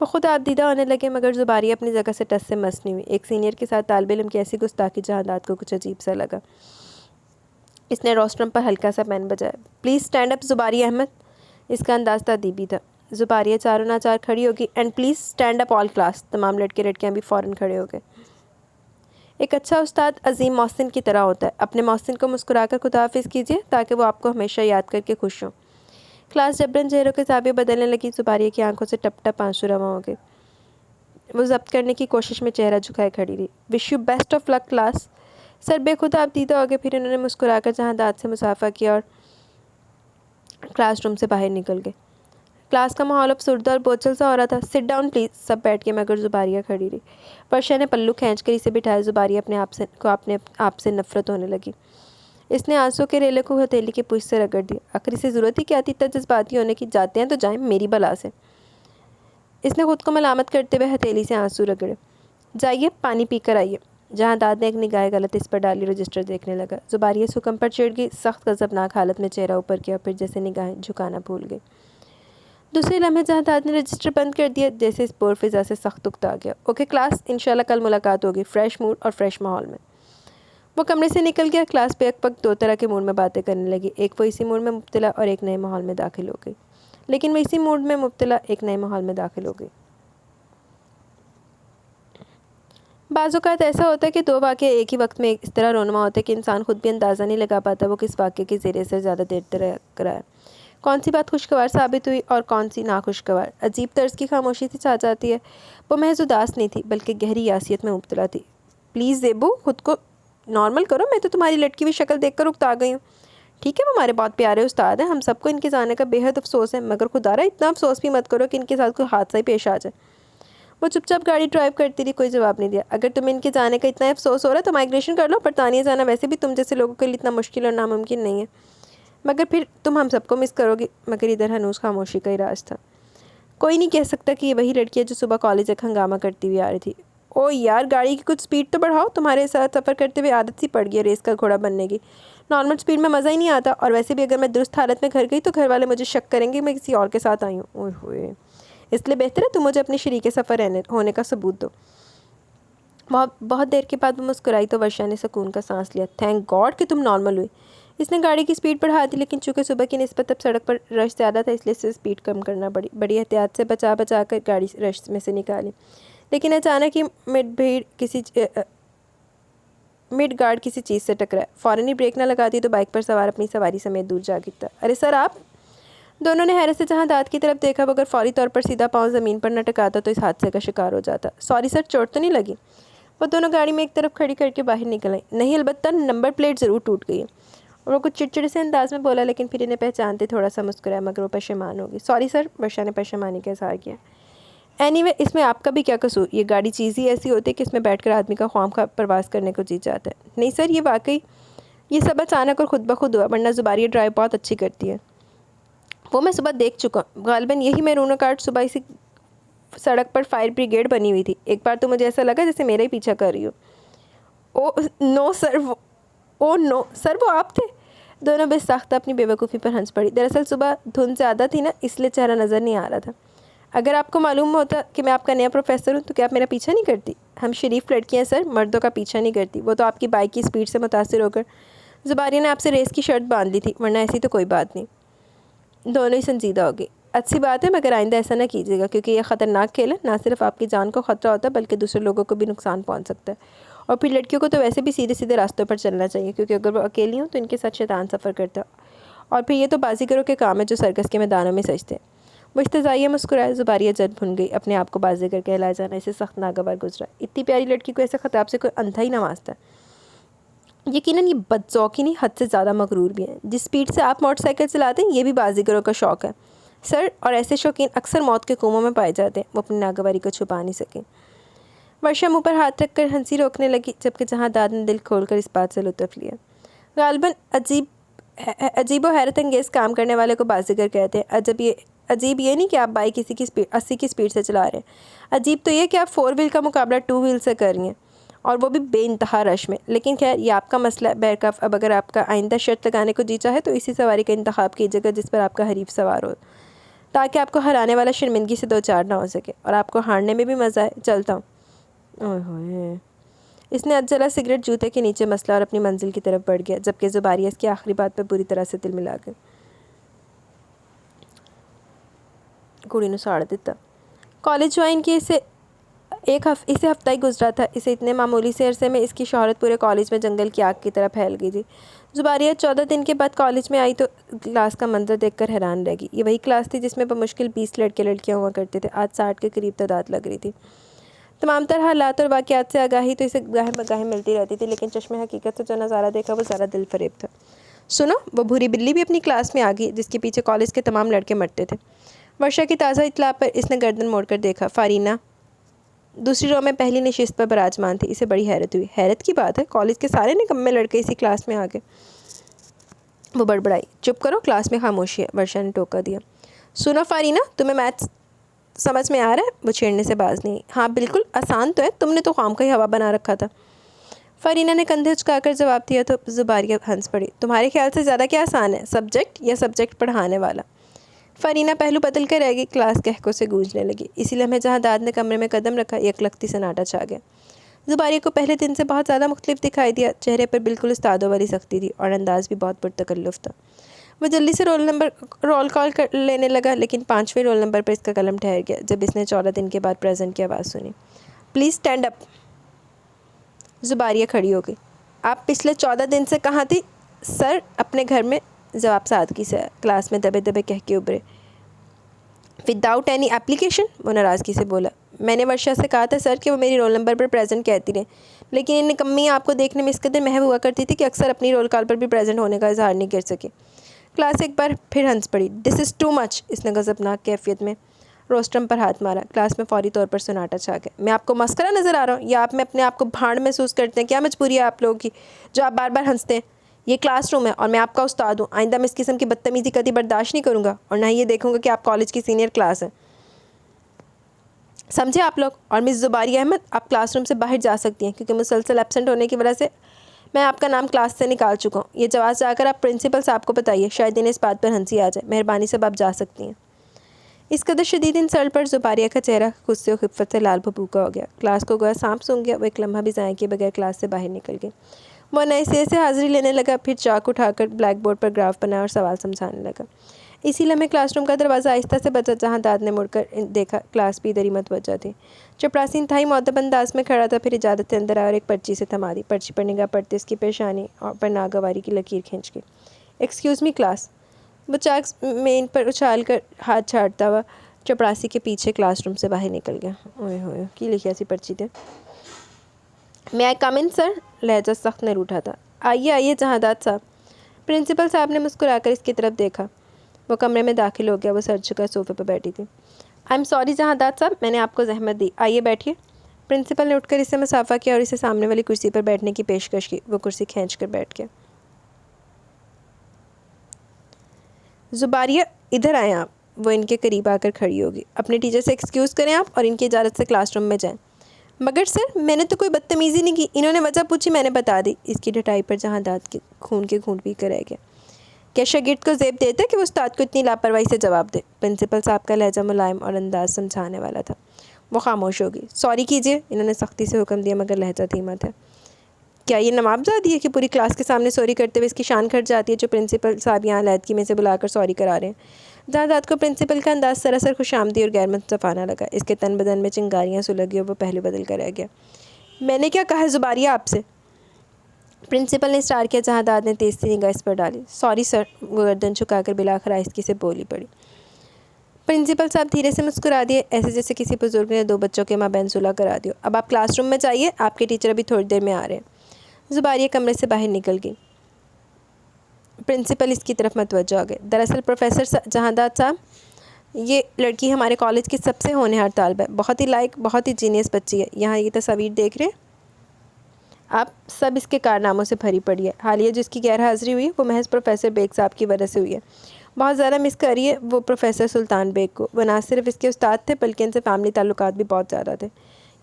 وہ خود آپ دیدہ ہونے لگے مگر زباری اپنی جگہ سے ٹس سے مس نہیں ہوئی۔ ایک سینئر کے ساتھ طالب علم کی ایسی گستاخی جہادات کو کچھ عجیب سا لگا۔ اس نے روسٹرم پر ہلکا سا پین بجایا۔ Please stand up Zubari Ahmed. اس کا انداز تادیبی تھا۔ زباریہ چاروں ناچار کھڑی ہوگی۔ And please stand up all class. تمام لڑکے لڑکیاں بھی فوراً کھڑے ہو گئے۔ ایک اچھا استاد عظیم محسن کی طرح ہوتا ہے۔ اپنے محسن کو مسکرا کر خدا حافظ کیجیے تاکہ وہ آپ کو ہمیشہ یاد کر کے خوش ہوں۔ کلاس جبراً چہروں کے زاویے بدلنے لگی۔ زباریہ کی آنکھوں سے ٹپ ٹپ آنسو رواں ہو گئے۔ وہ ضبط کرنے کی کوشش میں چہرہ جھکائے کھڑی رہی۔ Wish you best of luck class. سر بے خود آپ دیدہ ہو گئے۔ پھر انہوں نے مسکرا کر جہاں داد سے مسافہ کیا اور کلاس روم سے باہر نکل گئے۔ کلاس کا ماحول افسردہ اور بوجھل سا ہو رہا تھا۔ Sit down please. سب بیٹھ کے مگر زباریہ کھڑی رہی۔ ورشا نے پلو کھینچ کر اسے بٹھایا۔ زباریہ اپنے آپ سے نفرت ہونے لگی۔ اس نے آنسو کے ریلے کو ہتھیلی کے پوچھ سے رگڑ دیا۔ آخر اسے ضرورت ہی کیا تھی اتنا جذباتی ہونے کی؟ جاتے ہیں تو جائیں میری بلا سے۔ اس نے خود کو ملامت کرتے ہوئے ہتھیلی سے آنسو رگڑے۔ جائیے پانی پی کر آئیے۔ جہاں داد نے ایک نگاہ غلط اس پر ڈالی، رجسٹر دیکھنے لگا۔ زباریہ اس حکم پر چڑھ گئی، سخت غضبناک حالت میں چہرہ اوپر کیا، پھر جیسے نگاہیں جھکانا بھول گئی۔ دوسرے لمحے جہاں داد نے رجسٹر بند کر دیا، جیسے اس بور فضا سے سخت اکتا گیا۔ اوکے کلاس، انشاءاللہ کل ملاقات ہوگی، فریش موڈ اور فریش ماحول میں۔ وہ کمرے سے نکل گیا۔ کلاس پہ ایک پک دو طرح کے موڈ میں باتیں کرنے لگی، ایک وہ اسی موڈ میں مبتلا اور ایک نئے ماحول میں داخل ہو گئی۔ لیکن وہ اسی موڈ میں مبتلا ایک نئے ماحول میں داخل ہو گئی۔ بعض اوقات ایسا ہوتا ہے کہ دو واقعے ایک ہی وقت میں اس طرح رونما ہوتے ہیں کہ انسان خود بھی اندازہ نہیں لگا پاتا وہ کس واقعے کے زیر اثر زیادہ دیر تک رہا ہے۔ کون سی بات خوشگوار ثابت ہوئی اور کون سی ناخوشگوار۔ عجیب طرز کی خاموشی سے چھا جاتی ہے۔ وہ محض اداس نہیں تھی بلکہ گہری یاسیت میں مبتلا تھی۔ پلیز زیبو، خود کو نارمل کرو، میں تو تمہاری لٹکی ہوئی شکل دیکھ کر اکتا گئی ہوں۔ ٹھیک ہے وہ ہمارے بہت پیارے استاد ہیں، ہم سب کو ان کے جانے کا بے حد افسوس ہے، مگر خدا رہا اتنا افسوس بھی مت کرو کہ ان کے ساتھ کوئی حادثہ ہی پیش آ جائے۔ وہ چپ چاپ گاڑی ڈرائیو کرتی رہی، کوئی جواب نہیں دیا۔ اگر تمہیں ان کے جانے کا اتنا افسوس ہو رہا ہے تو مائگریشن کر لو، برطانیہ جانا ویسے بھی تم جیسے لوگوں کے لیے اتنا مشکل اور ناممکن نہیں ہے، مگر پھر تم ہم سب کو مس کرو گی۔ مگر ادھر ہنوز خاموشی کا ہی راز تھا۔ کوئی نہیں کہہ سکتا کہ یہ وہی لڑکی ہے جو صبح کالج ایک ہنگامہ کرتی ہوئی آ رہی تھی۔ او یار گاڑی کی کچھ سپیڈ تو بڑھاؤ، تمہارے ساتھ سفر کرتے ہوئے عادت سی پڑ گئی ہے ریس کا گھوڑا بننے کی۔ نارمل سپیڈ میں مزہ ہی نہیں آتا، اور ویسے بھی اگر میں درست حالت میں گھر گئی تو گھر والے مجھے شک کریں گے میں کسی اور کے ساتھ آئی ہوں۔ اوئے ہوئے، اس لیے بہتر ہے تم مجھے اپنی شریک سفر ہونے کا ثبوت دو۔ بہت دیر کے بعد وہ مسکرائی تو ورشا نے سکون کا سانس لیا۔ تھینک گاڈ کہ تم نارمل ہوئی۔ اس نے گاڑی کی سپیڈ بڑھا دی، لیکن چونکہ صبح کی نسبت اب سڑک پر رش زیادہ تھا اس لیے اسے سپیڈ کم کرنا پڑی۔ بڑی احتیاط سے بچا بچا کر گاڑی رش میں سے نکالی، لیکن اچانک ہی مڈ گارڈ کسی چیز سے ٹکرایا۔ فوراً ہی بریک نہ لگاتی تو بائک پر سوار اپنی سواری سمیت دور جا گرتا۔ ارے سر آپ! دونوں نے حیرت سے جہاں داد کی طرف دیکھا، وہ اگر فوری طور پر سیدھا پاؤں زمین پر نہ ٹکاتا تو اس حادثے کا شکار ہو جاتا۔ سوری سر، چوٹ تو نہیں لگی؟ وہ دونوں گاڑی میں ایک طرف کھڑی کر کے باہر نکل آئیں۔ نہیں، البتہ نمبر پلیٹ ضرور ٹوٹ گئی ہے۔ اور وہ کچھ چڑچڑے سے انداز میں بولا، لیکن پھر انہیں پہچانتے تھوڑا سا مسکرایا، مگر وہ پشیمان ہوگی۔ سوری سر، ورشا نے پشیمانی کا اظہار کیا۔ اینی وے، اس میں آپ کا بھی کیا قصور؟ یہ گاڑی چیز ہی ایسی ہوتی ہے کہ اس میں بیٹھ کر آدمی کا خواہ پرواز کرنے کو جی جاتا ہے۔ نہیں سر، یہ واقعی یہ سب اچانک اور خود بخود ہوا، ورنہ زباریہ ڈرائیو بہت اچھی کرتی ہے۔ وہ میں صبح دیکھ چکا ہوں، غالباً یہی میرونو کارٹ صبح اسی سڑک پر فائر بریگیڈ بنی ہوئی تھی۔ ایک بار تو مجھے ایسا لگا جیسے میرا ہی پیچھا کر رہی ہو۔ او نو سر، وہ آپ تھے؟ دونوں بے ساختہ اپنی بے وقوفی پر ہنس پڑی۔ دراصل صبح دھند زیادہ تھی نا، اس لیے چہرہ نظر نہیں آ رہا تھا۔ اگر آپ کو معلوم ہوتا کہ میں آپ کا نیا پروفیسر ہوں تو کیا آپ میرا پیچھا نہیں کرتی؟ ہم شریف لڑکیاں سر، مردوں کا پیچھا نہیں کرتی۔ وہ تو آپ کی بائک کی سپیڈ سے متاثر ہو کر زباریہ نے آپ سے ریس کی شرط باندھ لی تھی، ورنہ ایسی تو کوئی بات نہیں۔ دونوں ہی سنجیدہ ہو گئی۔ اچھی بات ہے، مگر آئندہ ایسا نہ کیجیے گا، کیونکہ یہ خطرناک کھیل ہے۔ نہ صرف آپ کی جان کو خطرہ ہوتا ہے بلکہ دوسرے لوگوں کو بھی نقصان پہنچ سکتا ہے۔ اور پھر لڑکیوں کو تو ویسے بھی سیدھے سیدھے راستوں پر چلنا چاہیے، کیونکہ اگر وہ اکیلی ہوں تو ان کے ساتھ شیطان سفر کرتا ہے، اور پھر یہ تو بازیگروں کے کام ہے جو سرکس کے میدانوں میں سجتے ہیں۔ وہ استہزائیہ مسکرائے۔ زباریہ جد بھن گئی، اپنے آپ کو بازیگر کہلائے جانا اسے سخت ناگوار گزرا۔ اتنی پیاری لڑکی کو ایسے خطاب سے کوئی اندھا ہی نوازتا ہے۔ یقیناً یہ بدذوقی نہیں، حد سے زیادہ مغرور بھی ہیں۔ جس سپیڈ سے آپ موٹر سائیکل چلاتے ہیں یہ بھی بازیگروں کا شوق ہے سر، اور ایسے شوقین اکثر موت کے کنووں میں پائے جاتے ہیں۔ وہ اپنی ناگواری کو چھپا نہیں سکیں۔ ورشا منہ پر ہاتھ رکھ کر ہنسی روکنے لگی، جبکہ جہاں داد نے دل کھول کر اس بات سے لطف لیا۔ غالباً عجیب و حیرت انگیز کام کرنے والے کو بازیگر کہتے ہیں۔ عجیب یہ نہیں کہ آپ بائک 80 کی سپیڈ سے چلا رہے ہیں، عجیب تو یہ کہ آپ 4 وہیل کا مقابلہ 2 وہیل سے کر رہی ہیں، اور وہ بھی بے انتہا رش میں۔ لیکن خیر، یہ آپ کا مسئلہ ہے بہرکیف۔ اب اگر آپ کا آئندہ شرط لگانے کو جی چاہے تو اسی سواری کا انتخاب کیجیے گا جس پر آپ کا حریف سوار ہو، تاکہ آپ کو ہرانے والا شرمندگی سے دو چار نہ ہو سکے اور آپ کو ہارنے میں بھی مزہ آئے۔ چلتا ہوں۔ اوہ ہوئے، اس نے عجلہ سگریٹ جوتے کے نیچے مسلا اور اپنی منزل کی طرف بڑھ گیا، جبکہ زباریہ اس کی آخری بات پر پوری طرح سے دل ملا گئی۔ کڑی نے ساڑ دیتا۔ کالج جوائن کیے اسے ہفتہ ہی گزرا تھا۔ اسے اتنے معمولی سے عرصے میں اس کی شہرت پورے کالج میں جنگل کی آگ کی طرح پھیل گئی تھی۔ زباریہ 14 دن کے بعد کالج میں آئی تو کلاس کا منظر دیکھ کر حیران رہ گئی۔ یہ وہی کلاس تھی جس میں بمشکل 20 لڑکے لڑکیاں ہوا کرتے تھے، آج 60 کے قریب تعداد لگ رہی تھی۔ تمام تر حالات اور واقعات سے آگاہی تو اسے گاہے بگاہے ملتی رہتی تھی، لیکن چشم حقیقت سے جو نظارہ دیکھا وہ زیادہ دل فریب تھا۔ سنو، وہ بھوری بلی بھی اپنی کلاس میں آ گئی جس کے پیچھے کالج کے تمام لڑکے مرتے تھے۔ ورشا کی تازہ اطلاع پر اس نے گردن موڑ کر دیکھا۔ فارینہ دوسری رو میں پہلی نشست پر براجمان تھی۔ اسے بڑی حیرت ہوئی۔ حیرت کی بات ہے، کالج کے سارے نکمے لڑکے اسی کلاس میں آ گئے۔ وہ بڑبڑائی۔ چپ کرو، کلاس میں خاموشی ہے، ورشا نے ٹوکا دیا۔ سنو فارینہ، تمہیں میتھس سمجھ میں آ رہا ہے؟ وہ چھیڑنے سے باز نہیں۔ ہاں بالکل، آسان تو ہے، تم نے تو خام کا ہی ہوا بنا رکھا تھا۔ فارینہ نے کندھے اچکا کر جواب دیا تو زباریہ ہنس پڑی۔ تمہارے خیال سے زیادہ کیا آسان ہے، سبجیکٹ یا سبجیکٹ پڑھانے والا؟ فارینہ پہلو بدل کر رہ گئی۔ کلاس کہکوں سے گونجنے لگی۔ اسی لمحے جہاں داد نے کمرے میں قدم رکھا، یکلختی سناٹا چھا گیا۔ زباریہ کو پہلے دن سے بہت زیادہ مختلف دکھائی دیا۔ چہرے پر بالکل استادوں والی سختی تھی اور انداز بھی بہت پرتکلف تھا۔ وہ جلدی سے رول کال لینے لگا، لیکن 5ویں رول نمبر پر اس کا قلم ٹھہر گیا جب اس نے 14 دن کے بعد پریزنٹ کی آواز سنی۔ پلیز اسٹینڈ اپ۔ زباریہ کھڑی ہو گئی۔ آپ پچھلے 14 دن سے کہاں تھی؟ سر، اپنے گھر میں، جواب سادگی سے آیا۔ کلاس میں دبے دبے کہہ کے ابھرے۔ Without any application? وہ ناراضگی سے بولا۔ میں نے ورشا سے کہا تھا سر کہ وہ میری رول نمبر پر پریزنٹ کہتی رہے، لیکن ان نکمی آپ کو دیکھنے میں اس قدر محو ہوا کرتی تھی کہ اکثر اپنی رول کال پر بھی پریزنٹ ہونے کا اظہار نہیں کر سکی۔ کلاس ایک بار پھر ہنس پڑی۔ دس از ٹو مچ، اس نے غضبناک کیفیت میں روسٹرم پر ہاتھ مارا۔ کلاس میں فوری طور پر سناٹا چھا گیا۔ میں آپ کو مسخرہ نظر آ رہا ہوں یا آپ میں اپنے آپ کو بھاڑ محسوس کرتے ہیں؟ کیا مجبوری ہے آپ لوگوں کی جو آپ بار بار ہنستے ہیں؟ یہ کلاس روم ہے اور میں آپ کا استاد ہوں۔ آئندہ میں اس قسم کی بدتمیزی کبھی برداشت نہیں کروں گا اور نہ ہی یہ دیکھوں گا کہ آپ کالج کی سینئر کلاس ہیں، سمجھے آپ لوگ؟ اور مس زباریہ احمد، آپ کلاس روم سے باہر جا سکتی ہیں کیونکہ مسلسل ایبسنٹ ہونے کی وجہ سے میں آپ کا نام کلاس سے نکال چکا ہوں۔ یہ جواز جا کر آپ پرنسپل صاحب کو بتائیے، شاید انہیں اس بات پر ہنسی آ جائے۔ مہربانی سے آپ جا سکتی ہیں۔ اس قدر شدید انسلٹ پر زباریہ کا چہرہ غصے و خفت سے لال بھبوکا ہو گیا۔ کلاس کو گویا سانپ سونگھ گیا۔ وہ ایک لمحہ بھی ضائع کیے بغیر کلاس سے باہر نکل گئی۔ وہ نئے سرے سے حاضری لینے لگا، پھر چاک اٹھا کر بلیک بورڈ پر گراف بنایا اور سوال سمجھانے لگا۔ اسی لمحے کلاس روم کا دروازہ آہستہ سے بجا۔ جہاں داد نے مڑ کر دیکھا، کلاس بھی ادھر ہی متوجہ تھی۔ چپڑاسی انتہائی مؤدب انداز میں کھڑا تھا، پھر اجازت سے اندر آیا اور ایک پرچی سے تھما دی۔ پرچی پر نگاہ پڑتے اس کی پیشانی پر ناگواری کی لکیر کھینچ گئی۔ Excuse me class. وہ چاک مین پر اچھال کر ہاتھ چھاڑتا ہوا چپڑاسی کے پیچھے کلاس روم سے باہر نکل گیا۔ اوئے ہوئے، کی لکھی ایسی پرچی تھے؟ میں آئی کم ان سر؟ لہجہ سخت نے روٹھا تھا۔ آئیے آئیے جہانداد صاحب۔ پرنسپل صاحب نے مسکرا کر اس کی طرف دیکھا۔ وہ کمرے میں داخل ہو گیا۔ وہ سر جھکا صوفے پر بیٹھی تھی۔ آئی ایم سوری جہانداد صاحب، میں نے آپ کو زحمت دی، آئیے بیٹھیے۔ پرنسپل نے اٹھ کر اسے مسافہ کیا اور اسے سامنے والی کرسی پر بیٹھنے کی پیشکش کی۔ وہ کرسی کھینچ کر بیٹھ گیا۔ زباریہ، ادھر آئیں آپ۔ وہ ان کے قریب آ کر کھڑی ہوگی۔ اپنے ٹیچر سے ایکسکیوز کریں آپ اور ان کی اجازت سے کلاس روم میں جائیں۔ مگر سر، میں نے تو کوئی بدتمیزی نہیں کی، انہوں نے وجہ پوچھی، میں نے بتا دی۔ اس کی ڈٹائی پر جہانداد کے خون پی کر رہ گیا۔ کیا شاگرد کو زیب دیتا ہے کہ وہ استاد کو اتنی لاپرواہی سے جواب دے؟ پرنسپل صاحب کا لہجہ ملائم اور انداز سمجھانے والا تھا۔ وہ خاموش ہو گئی۔ سوری کیجیے، انہوں نے سختی سے حکم دیا مگر لہجہ دھیما تھا۔ کیا یہ نوابزادی ہے کہ پوری کلاس کے سامنے سوری کرتے ہوئے اس کی شان گھٹ جاتی ہے جو پرنسپل صاحب یہاں علیحدگی میں سے بلا کر سوری کرا رہے ہیں؟ جہانداد کو پرنسپل کا انداز سراسر خوش آمدید اور غیر منصفانہ لگا۔ اس کے تن بدن میں چنگاریاں سلگ اور وہ پہلو بدل کر رہ گیا۔ میں نے کیا کہا ہے زباریہ آپ سے؟ پرنسپل نے اسٹار کیا۔ جہانداد نے تیز سی نگاہ اس پر ڈالی۔ سوری سر، وہ گردن جھکا کر بلاخر آہستگی سے بولی پڑی۔ پرنسپل صاحب دھیرے سے مسکرا دیے، ایسے جیسے کسی بزرگ نے 2 بچوں کے مابین صلح کرا دی ہو۔ اب آپ کلاس روم میں جائیے، آپ کے ٹیچر ابھی تھوڑی دیر میں آ رہے ہیں۔ زباریہ کمرے سے باہر نکل گئی۔ پرنسپل اس کی طرف متوجہ ہو گئے۔ دراصل پروفیسر جہانداد صاحب، یہ لڑکی ہمارے کالج کی سب سے ہونہار طالبہ ہے، بہت ہی لائق، بہت ہی جینیس بچی ہے۔ یہاں یہ تصاویر دیکھ رہے ہیں؟ آپ سب اس کے کارناموں سے بھری پڑی ہے. حالیہ جس کی غیر حاضری ہوئی وہ محض پروفیسر بیگ صاحب کی وجہ سے ہوئی ہے. بہت زیادہ مس کری ہے وہ پروفیسر سلطان بیگ کو. وہ نہ صرف اس کے استاد تھے بلکہ ان سے فیملی تعلقات بھی بہت زیادہ تھے.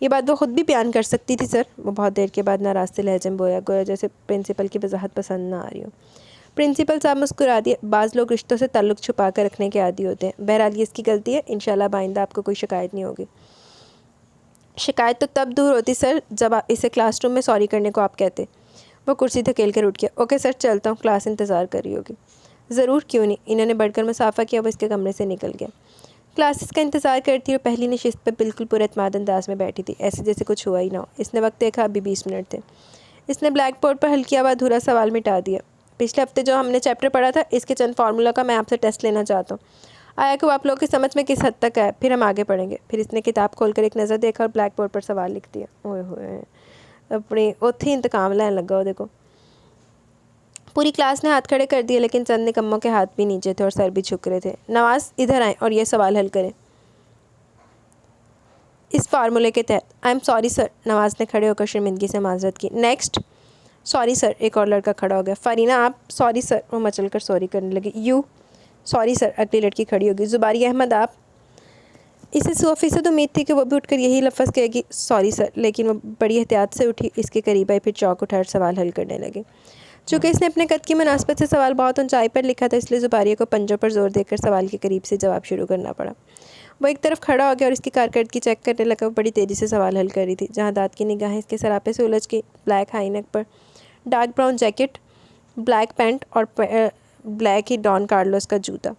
یہ بات وہ خود بھی بیان کر سکتی تھی سر. وہ بہت دیر کے بعد ناراستے لہجے میں بولا, گویا جیسے پرنسپل کی وضاحت پسند نہ آ رہی ہو. پرنسپل صاحب مسکرا دیے. بعض لوگ رشتوں سے تعلق چھپا کر رکھنے کے عادی ہوتے ہیں. بہرحال یہ اس کی غلطی ہے. انشاءاللہ آئندہ آپ کو کوئی شکایت نہیں ہوگی. شکایت تو تب دور ہوتی سر جب اسے کلاس روم میں سوری کرنے کو آپ کہتے. وہ کرسی دھکیل کر اٹھ گیا. اوکے سر, چلتا ہوں, کلاس انتظار کر رہی ہوگی. ضرور, کیوں نہیں. انہوں نے بڑھ کر مسافہ کیا. وہ اس کے کمرے سے نکل گیا. کلاسز کا انتظار کرتی اور پہلی نشست پہ بالکل پر اعتماد انداز میں بیٹھی تھی, ایسے جیسے کچھ ہوا ہی نہ ہو. اس نے وقت دیکھا, ابھی 20 منٹ تھے. اس نے بلیک بورڈ پر حل کیا ہوا ادھورا سوال مٹا دیا. پچھلے ہفتے جو ہم نے چیپٹر پڑھا تھا اس کے چند فارمولا کا میں آپ سے ٹیسٹ لینا چاہتا ہوں. آیا کہ وہ آپ لوگوں کی سمجھ میں کس حد تک ہے, پھر ہم آگے پڑھیں گے. پھر اس نے کتاب کھول کر ایک نظر دیکھا اور بلیک بورڈ پر سوال لکھ دیا. اوئے ہوئے, اپنی اوتھی انتقام لینے لگا. وہ دیکھو, پوری کلاس نے ہاتھ کھڑے کر دیے لیکن چند نکموں کے ہاتھ بھی نیچے تھے اور سر بھی جھک رہے تھے. نواز ادھر آئیں اور یہ سوال حل کریں اس فارمولے کے تحت. I am sorry sir. نواز نے کھڑے ہو کر شرمندگی سے معذرت کی. نیکسٹ. Sorry sir. ایک اور لڑکا کھڑا ہو گیا. فرینہ آپ. Sorry sir. وہ مچل کر سوری کرنے لگی. یو. Sorry sir. اگلی لڑکی کھڑی ہوگی. زباری احمد آپ. اسے 100% امید تھی کہ وہ بھی اٹھ کر یہی لفظ کہے گی, سوری سر, لیکن وہ بڑی احتیاط سے اٹھی, اس کے قریب آئی, پھر چوک اٹھا سوال حل کرنے لگی. چونکہ اس نے اپنے قد کی مناسبت سے سوال بہت اونچائی پر لکھا تھا, اس لیے زباریہ کو پنجوں پر زور دے کر سوال کے قریب سے جواب شروع کرنا پڑا. وہ ایک طرف کھڑا ہو گیا اور اس کی کارکردگی چیک کرنے لگا. وہ بڑی تیزی سے سوال حل کر رہی تھی. جہاں داد کی نگاہیں اس کے سراپے سے الجھ گئی. بلیک ہائی نیک پر dark brown jacket, black pant اور بلیک ہی ڈان کارلوس کا جوتا,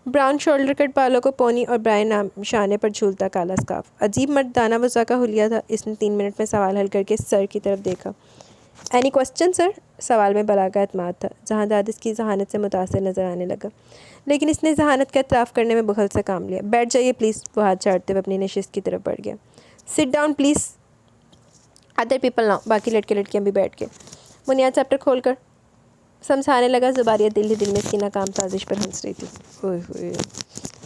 براؤن شولڈر کٹ بالوں کو پونی اور برائے شانے پر جھولتا کالا اسکارف. عجیب مردانہ وضع کا حلیہ تھا. اس نے 3 منٹ میں سوال حل کر کے سر کی طرف دیکھا. اینی کوسچن سر. سوال میں بلاغا اعتماد تھا. جہاں داد اس کی ذہانت سے متاثر نظر آنے لگا, لیکن اس نے ذہانت کا اعتراف کرنے میں بخل سے کام لیا. بیٹھ جائیے پلیز. وہ ہاتھ چاٹتے ہوئے اپنی نشست کی طرف بڑھ گیا. Sit down please. Other people now. باقی لڑکے لڑکیاں بھی بیٹھ گئے. وہ نیا چیپٹر کھول کر سمجھانے لگا. زباریہ دل ہی دل میں اس کی ناکام سازش پر ہنس رہی تھی. اوئے ہوئے,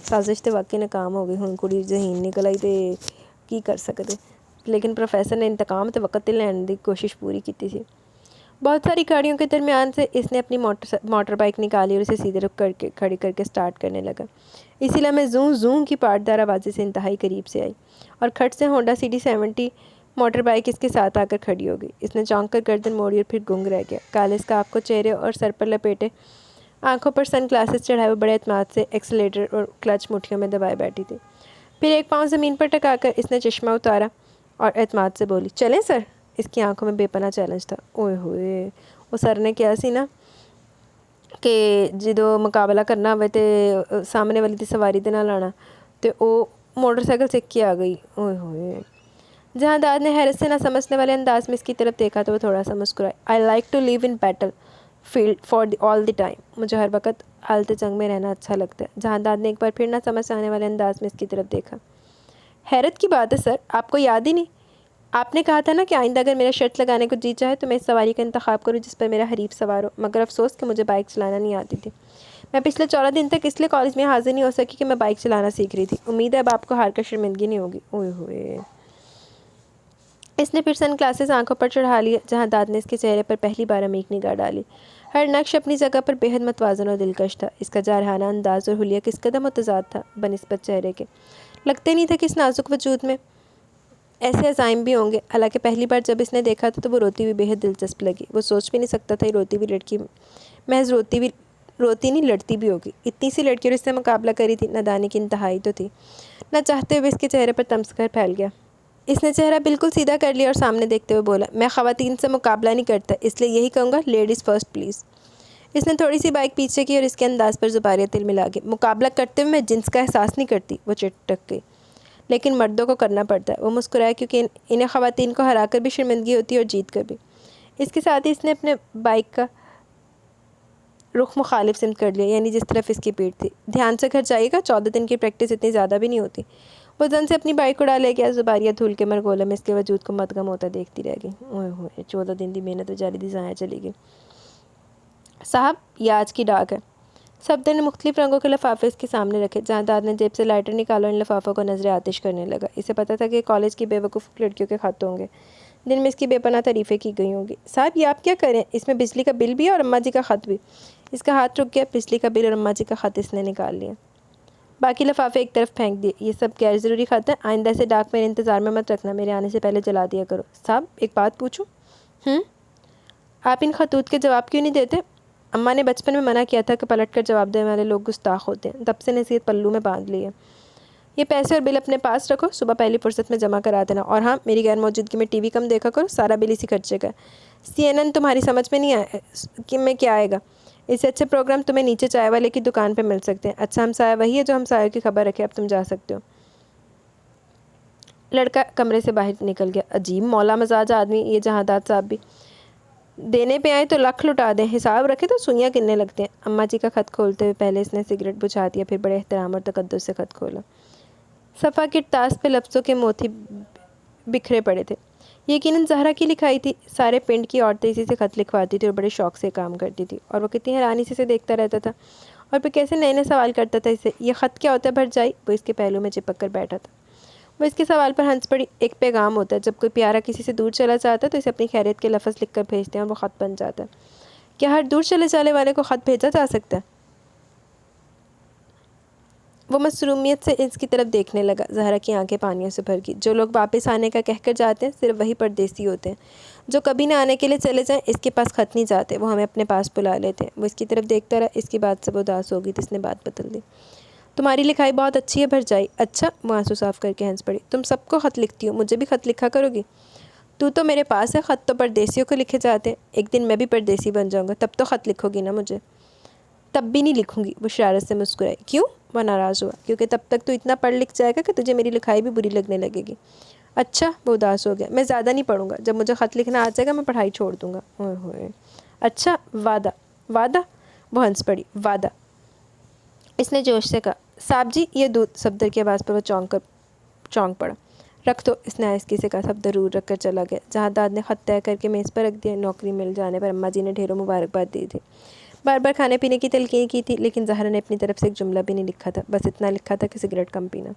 سازش تو واقعی ناکام ہو گئی. ہن کڑی ذہین نکل آئی تے کی کر سکتے, لیکن پروفیسر نے انتقام تے وقت لینے کی کوشش پوری کی تھی. بہت ساری گاڑیوں کے درمیان سے اس نے اپنی موٹر بائک نکالی اور اسے سیدھے رخ کر کے کھڑی کر کے سٹارٹ کرنے لگا. اسی لمحے زوں زوں کی پاٹدار آوازیں سے انتہائی قریب سے آئی اور کھٹ سے ہونڈا CD70 موٹر بائک اس کے ساتھ آ کر کھڑی ہو گئی. اس نے چونک کر گردن موڑی اور پھر گنگ رہ گیا. کالے اسکارف کو چہرے اور سر پر لپیٹے, آنکھوں پر سن گلاسز چڑھائے, وہ بڑے اعتماد سے ایکسیلیٹر اور کلچ مٹھیوں میں دبائے بیٹھی تھی. پھر ایک پاؤں زمین پر ٹکا کر اس نے چشمہ اتارا اور اعتماد سے بولی, چلیں سر. اس کی آنکھوں میں بے پناہ چیلنج تھا. اوئے ہوئے, وہ سر نے کیا سی نا کہ جدو مقابلہ کرنا ہوئے تے سامنے والی دی سواری دے نال آنا تے او موٹر سائیکل سیکھ کے آ گئی. اوئے ہوئے. جہاں داد نے حیرت سے نہ سمجھنے والے انداز میں اس کی طرف دیکھا تو وہ تھوڑا سا مسکرائی. I like to live in battle field for all the time. مجھے ہر وقت حالت جنگ میں رہنا اچھا لگتا ہے. جہاں داد نے ایک بار پھر نہ سمجھ آنے والے انداز میں اس کی طرف دیکھا. حیرت کی بات ہے سر, آپ کو یاد ہی نہیں. آپ نے کہا تھا نا کہ آئندہ اگر میرا شرط لگانے کو جی چاہے تو میں اس سواری کا انتخاب کروں جس پر میرا حریف سوار ہو. مگر افسوس کہ مجھے بائک چلانا نہیں آتی تھی. میں پچھلے 14 دن تک اس لیے کالج میں حاضر نہیں ہو سکی کہ میں بائک چلانا سیکھ رہی تھی. امید ہے اب آپ کو ہار کر شرمندگی نہیں ہوگی. اوئے ہوئے. اس نے پھر سن گلاسز آنکھوں پر چڑھا لیے. جہاں داد نے اس کے چہرے پر پہلی بار عمیق نگاہ ڈالی. ہر نقش اپنی جگہ پر بے حد متوازن اور دلکش تھا. اس کا جارحانہ انداز اور حلیہ کس قدر متضاد تھا بنسبت چہرے کے. لگتے نہیں تھا کہ اس نازک وجود میں ایسے عزائم بھی ہوں گے. حالانکہ پہلی بار جب اس نے دیکھا تھا تو وہ روتی ہوئی بے حد دلچسپ لگی. وہ سوچ بھی نہیں سکتا تھا یہ روتی ہوئی لڑکی محض روتی نہیں لڑتی بھی ہوگی. اتنی سی لڑکیوں اس سے مقابلہ کری تھی. نادانی کی انتہائی تو تھی. نہ چاہتے ہوئے اس کے چہرے پر تمسخر پھیل گیا. اس نے چہرہ بالکل سیدھا کر لیا اور سامنے دیکھتے ہوئے بولا, میں خواتین سے مقابلہ نہیں کرتا, اس لیے یہی کہوں گا, لیڈیز فرسٹ پلیز. اس نے تھوڑی سی بائک پیچھے کی اور اس کے انداز پر زباریہ تل ملا گئی. مقابلہ کرتے ہوئے میں جنس کا احساس نہیں کرتی. وہ چٹک گئی. لیکن مردوں کو کرنا پڑتا ہے. وہ مسکرایا کیونکہ انہیں خواتین کو ہرا کر بھی شرمندگی ہوتی ہے اور جیت کر بھی. اس کے ساتھ ہی اس نے اپنے بائک کا رخ مخالف سمت کر لیا, یعنی جس طرف اس کی پیٹھ تھی. دھیان سے گھر جائیے گا, 14 دن کی پریکٹس اتنی زیادہ بھی نہیں ہوتی. وہ زن سے اپنی بائک اڑا لے گیا. زباریہ دھول کے مرگولہ میں اس کے وجود کو مدغم ہوتا دیکھتی رہ گئی. اوئے ہوئے, 14 دن دی محنت بیچاری دی ضائع چلی گئی. صاحب یہ آج کی ڈاک ہے. سبدر نے مختلف رنگوں کے لفافے اس کے سامنے رکھے. جہاں داد نے جیب سے لائٹر نکالا اور ان لفافوں کو نظر آتش کرنے لگا. اسے پتا تھا کہ کالج کی بے وقوف لڑکیوں کے خط ہوں گے دن میں اس کی بے پناہ تعریفیں کی گئی ہوں گی۔ صاحب یہ آپ کیا کریں، اس میں بجلی کا بل بھی ہے اور اماں جی کا خط بھی۔ اس کا ہاتھ رک گیا، بجلی کا بل اور اماں جی کا خط اس نے نکال لیا، باقی لفافے ایک طرف پھینک دیے۔ یہ سب غیر ضروری خط ہیں، آئندہ سے ڈاک میرے انتظار میں مت رکھنا، میرے آنے سے پہلے جلا دیا کرو۔ صاحب ایک بات پوچھوں؟ آپ ان خطوط کے جواب کیوں نہیں دیتے؟ اماں نے بچپن میں منع کیا تھا کہ پلٹ کر جواب دینے والے لوگ گستاخ ہوتے ہیں، تب سے نصیحت پلو میں باندھ لی ہے۔ یہ پیسے اور بل اپنے پاس رکھو، صبح پہلی فرصت میں جمع کرا دینا، اور ہاں میری غیر موجودگی میں ٹی وی کم دیکھا کرو، سارا بل اسی خرچے کا ہے۔ CNN تمہاری سمجھ میں نہیں آئے کہ میں کیا آئے گا، اس سے اچھے پروگرام تمہیں نیچے چائے والے کی دکان پہ مل سکتے ہیں۔ اچھا ہمسایہ وہی ہے جو ہمسایوں کی خبر رکھے، اب تم جا سکتے ہو۔ لڑکا کمرے سے باہر نکل گیا۔ عجیب مولا مزاج آدمی یہ جہانداد صاحب بھی، دینے پہ آئے تو لاکھ لٹا دیں، حساب رکھے تو سوئیاں گننے لگتے ہیں۔ اماں جی کا خط کھولتے ہوئے پہلے اس نے سگریٹ بجھا دیا، پھر بڑے احترام اور تقدس سے خط کھولا۔ صفحہ کی ٹاس پہ لفظوں کے موتی بکھرے پڑے تھے۔ یقیناً زہرا کی لکھائی تھی، سارے پنڈ کی عورتیں اسی سے خط لکھواتی تھی اور بڑے شوق سے کام کرتی تھی، اور وہ کتنی حیرانی سے اسے دیکھتا رہتا تھا اور پھر کیسے نئے نئے سوال کرتا تھا اسے۔ یہ خط کیا ہوتا ہے بھرجائی؟ وہ اس کے پہلو میں چپک کر بیٹھا تھا۔ وہ اس کے سوال پر ہنس پڑی۔ ایک پیغام ہوتا ہے، جب کوئی پیارا کسی سے دور چلا جاتا ہے تو اسے اپنی خیریت کے لفظ لکھ کر بھیجتے ہیں اور وہ خط بن جاتا ہے۔ کیا ہر دور چلے جانے والے کو خط بھیجا جا سکتا ہے؟ وہ مسرومیت سے اس کی طرف دیکھنے لگا۔ زہرا کی آنکھیں پانیوں سے بھر گئی۔ جو لوگ واپس آنے کا کہہ کر جاتے ہیں صرف وہی پردیسی ہوتے ہیں، جو کبھی نہ آنے کے لیے چلے جائیں اس کے پاس خط نہیں جاتے، وہ ہمیں اپنے پاس بلا لیتے ہیں۔ وہ اس کی طرف دیکھتا رہا، اس کی بات سے وہ اداس ہو گئی تو اس نے بات بدل دی۔ تمہاری لکھائی بہت اچھی ہے بھرجائی۔ اچھا؟ وہ آنسو صاف کر کے ہنس پڑی۔ تم سب کو خط لکھتی ہو، مجھے بھی خط لکھا کرو گی؟ تو میرے پاس ہے، خط تو پردیسیوں کو لکھے جاتے ہیں، ایک دن میں بھی پردیسی بن جاؤں گا، تب تو خط لکھو گی نا مجھے؟ تب بھی نہیں لکھوں گی، وہ شرارت سے مسکرائی۔ کیوں؟ وہ ناراض ہوا۔ کیونکہ تب تک تو اتنا پڑھ لکھ جائے گا کہ تجھے میری لکھائی بھی بری لگنے لگے گی۔ اچھا؟ وہ اداس ہو گیا۔ میں زیادہ نہیں پڑھوں گا، جب مجھے خط لکھنا آ جائے گا میں پڑھائی چھوڑ دوں گا۔ اوئے ہوئے، اچھا وعدہ؟ وعدہ؟ وہ ہنس پڑی۔ وعدہ؟ اس نے جوش سے کہا۔ صاحب جی یہ دودھ۔ صفدر کی آواز پر وہ چونک پڑا۔ رکھ دو، اس نے آہستگی سے کہا۔ صفدر دور رکھ کر چلا گیا۔ جہانداد نے خط طے کر کے میز پر رکھ دیا۔ نوکری مل جانے پر اماں جی نے ڈھیروں مبارکباد دی تھی، بار بار کھانے پینے کی تلقین کی تھی، لیکن زہرا نے اپنی طرف سے ایک جملہ بھی نہیں لکھا تھا، بس اتنا لکھا تھا کہ سگریٹ کم پینا۔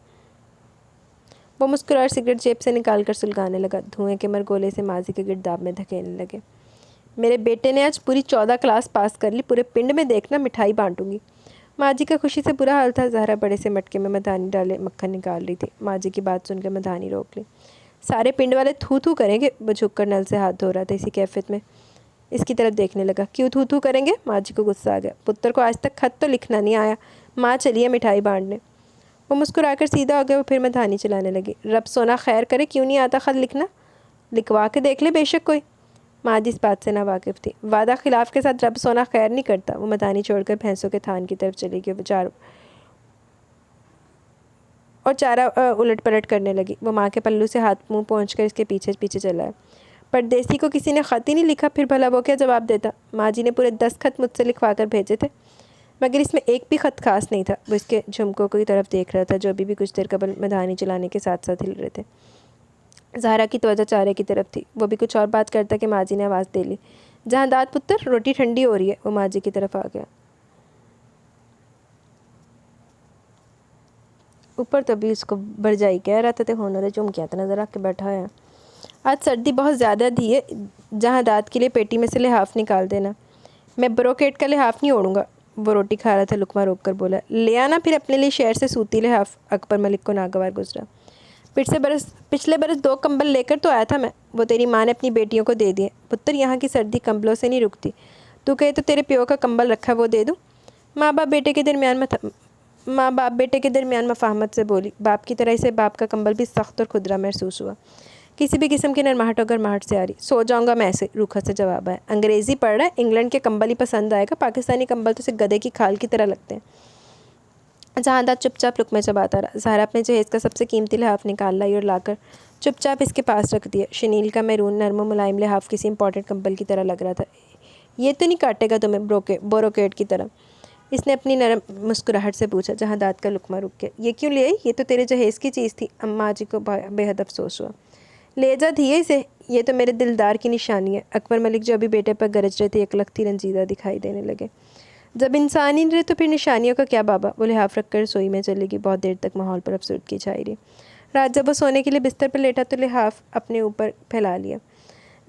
وہ مسکرا کر سگریٹ جیب سے نکال کر سلگانے لگا، دھوئیں کے مرگولے سے ماضی کے گرداب میں دھکیلنے لگے۔ میرے بیٹے نے آج پوری 14 کلاس پاس کر لی، پورے پنڈ میں دیکھنا مٹھائی بانٹوں گی۔ ماں جی کا خوشی سے برا حال تھا۔ زہرا بڑے سے مٹکے میں مدھانی ڈالے مکھن نکال رہی تھی۔ ماں جی کی بات سن کر مدھانی روک لی۔ سارے پنڈ والے تھو تھو کریں گے۔ وہ جھک کر نل سے ہاتھ دھو رہا تھا، اسی کیفیت میں اس کی طرف دیکھنے لگا۔ کیوں تھو تھو کریں گے؟ ماں جی کو غصہ آ گیا۔ پتر کو آج تک خط تو لکھنا نہیں آیا، ماں چلیے مٹھائی بانٹنے۔ وہ مسکرا کر سیدھا ہو گیا، وہ پھر مدھانی چلانے لگی۔ رب سونا خیر کرے، کیوں نہیں آتا خط لکھنا؟ لکھوا کے دیکھ لے بے شک کوئی۔ ماں جی اس بات سے ناواقف تھی۔ وعدہ خلاف کے ساتھ رب سونا خیر نہیں کرتا۔ وہ مدھانی چھوڑ کر بھینسوں کے تھان کی طرف چلی گئی اور چارہ الٹ پلٹ کرنے لگی۔ وہ ماں کے پلو سے ہاتھ منہ پہنچ کر اس کے پیچھے پیچھے چلا ہے۔ پردیسی کو کسی نے خط ہی نہیں لکھا، پھر بھلا وہ کیا جواب دیتا؟ ماں جی نے پورے 10 خط مجھ سے لکھوا کر بھیجے تھے، مگر اس میں ایک بھی خط خاص نہیں تھا۔ وہ اس کے جھمکوں کی طرف دیکھ رہا تھا جو ابھی بھی کچھ دیر قبل مدھانی چلانے کے ساتھ ساتھ ہل رہے تھے۔ زہرا کی توجہ چارے کی طرف تھی، وہ بھی کچھ اور بات کرتا کہ ماں جی نے آواز دے لی۔ جہانداد پتر، روٹی ٹھنڈی ہو رہی ہے۔ وہ ماں جی کی طرف آ گیا۔ اوپر تو ابھی اس کو بھرجائی کہہ رہا تھا تو ہونر چمکیاں تو نظر رکھ کے بیٹھا ہے۔ آج سردی بہت زیادہ دی ہے، جہانداد کے لیے پیٹی میں سے لحاف نکال دینا۔ میں بروکیٹ کا لحاف نہیں اوڑھوں گا۔ وہ روٹی کھا رہا تھا، لقمہ روک کر بولا۔ لے آنا پھر اپنے لیے شہر سے سوتی لحاف۔ اکبر ملک کو ناگوار گزرا۔ پچھلے برس 2 کمبل لے کر تو آیا تھا میں، وہ تیری ماں نے اپنی بیٹیوں کو دے دیے۔ پتر یہاں کی سردی کمبلوں سے نہیں رکتی، تو کہے تو تیرے پیو کا کمبل رکھا وہ دے دوں؟ ماں باپ بیٹے کے درمیان مفاہمت سے بولی۔ باپ کی طرح اسے باپ کا کمبل بھی سخت اور کھدرا محسوس ہوا، کسی بھی قسم کی نرماہٹ اور گرماہٹ سے آ رہی۔ سو جاؤں گا میں ایسے، روکھا سے جواب آیا۔ انگریزی پڑھ رہا ہے، انگلینڈ کے کمبل ہی پسند آئے گا، پاکستانی کمبل تو اسے گدھے کی کھال کی طرح لگتے ہیں۔ جہانداد چپ چاپ لقمے چباتا رہا۔ زہرا اپنے جہیز کا سب سے قیمتی لحاف نکال لائی اور لا کر چپ چاپ اس کے پاس رکھ دیا۔ شنیل کا میرون نرم و ملائم لحاف کسی امپورٹنٹ کمبل کی طرح لگ رہا تھا۔ یہ تو نہیں کاٹے گا تمہیں بوروکیٹ کی طرح؟ اس نے اپنی نرم مسکراہٹ سے پوچھا۔ جہانداد کا لقمہ رک گیا۔ یہ کیوں لے آئی؟ یہ تو تیرے جہیز کی چیز تھی۔ اماں جی کو بے حد افسوس ہوا۔ لے جا دھیے اسے، یہ تو میرے دلدار کی نشانی ہے۔ اکبر ملک جو ابھی بیٹے پر گرج رہے تھے یک لختی رنجیدہ دکھائی دینے لگے۔ جب انسان ہی نہیں رہے تو پھر نشانیوں کا کیا بابا؟ وہ لحاف رکھ کر رسوئی میں چلے گی۔ بہت دیر تک ماحول پر افسردگی چھائی رہی۔ رات جب وہ سونے کے لیے بستر پر لیٹا تو لحاف اپنے اوپر پھیلا لیا۔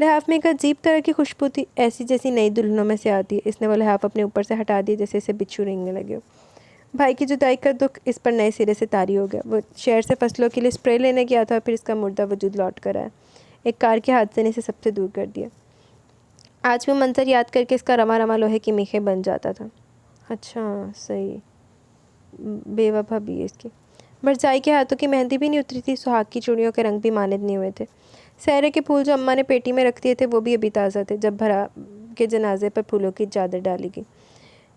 لحاف میں ایک عجیب طرح کی خوشبو تھی، ایسی جیسی نئی دلہنوں میں سے آتی ہے۔ اس نے وہ لحاف اپنے اوپر سے ہٹا دیا جیسے اسے بچھو رینگنے لگے ہو۔ بھائی کی جدائی کا دکھ اس پر نئے سرے سے طاری ہو گیا۔ وہ شہر سے فصلوں کے لیے اسپرے لینے گیا تھا، پھر اس کا مردہ وجود لوٹ کر آیا۔ ایک کار کے حادثے نے اسے سب سے دور کر دیا۔ آج بھی منظر یاد کر کے اس کا رواں رواں لوہے کی میخیں بن جاتا تھا۔ اچھا صحیح، بیوہ بھابی ہے اس کی۔ بھرجائی کے ہاتھوں کی مہندی بھی نہیں اتری تھی، سہاگ کی چوڑیوں کے رنگ بھی ماند نہیں ہوئے تھے۔ سہرے کے پھول جو اماں نے پیٹی میں رکھ دیے تھے وہ بھی ابھی تازہ تھے جب بھرا کے جنازے پر پھولوں کی چادر ڈالی گئی۔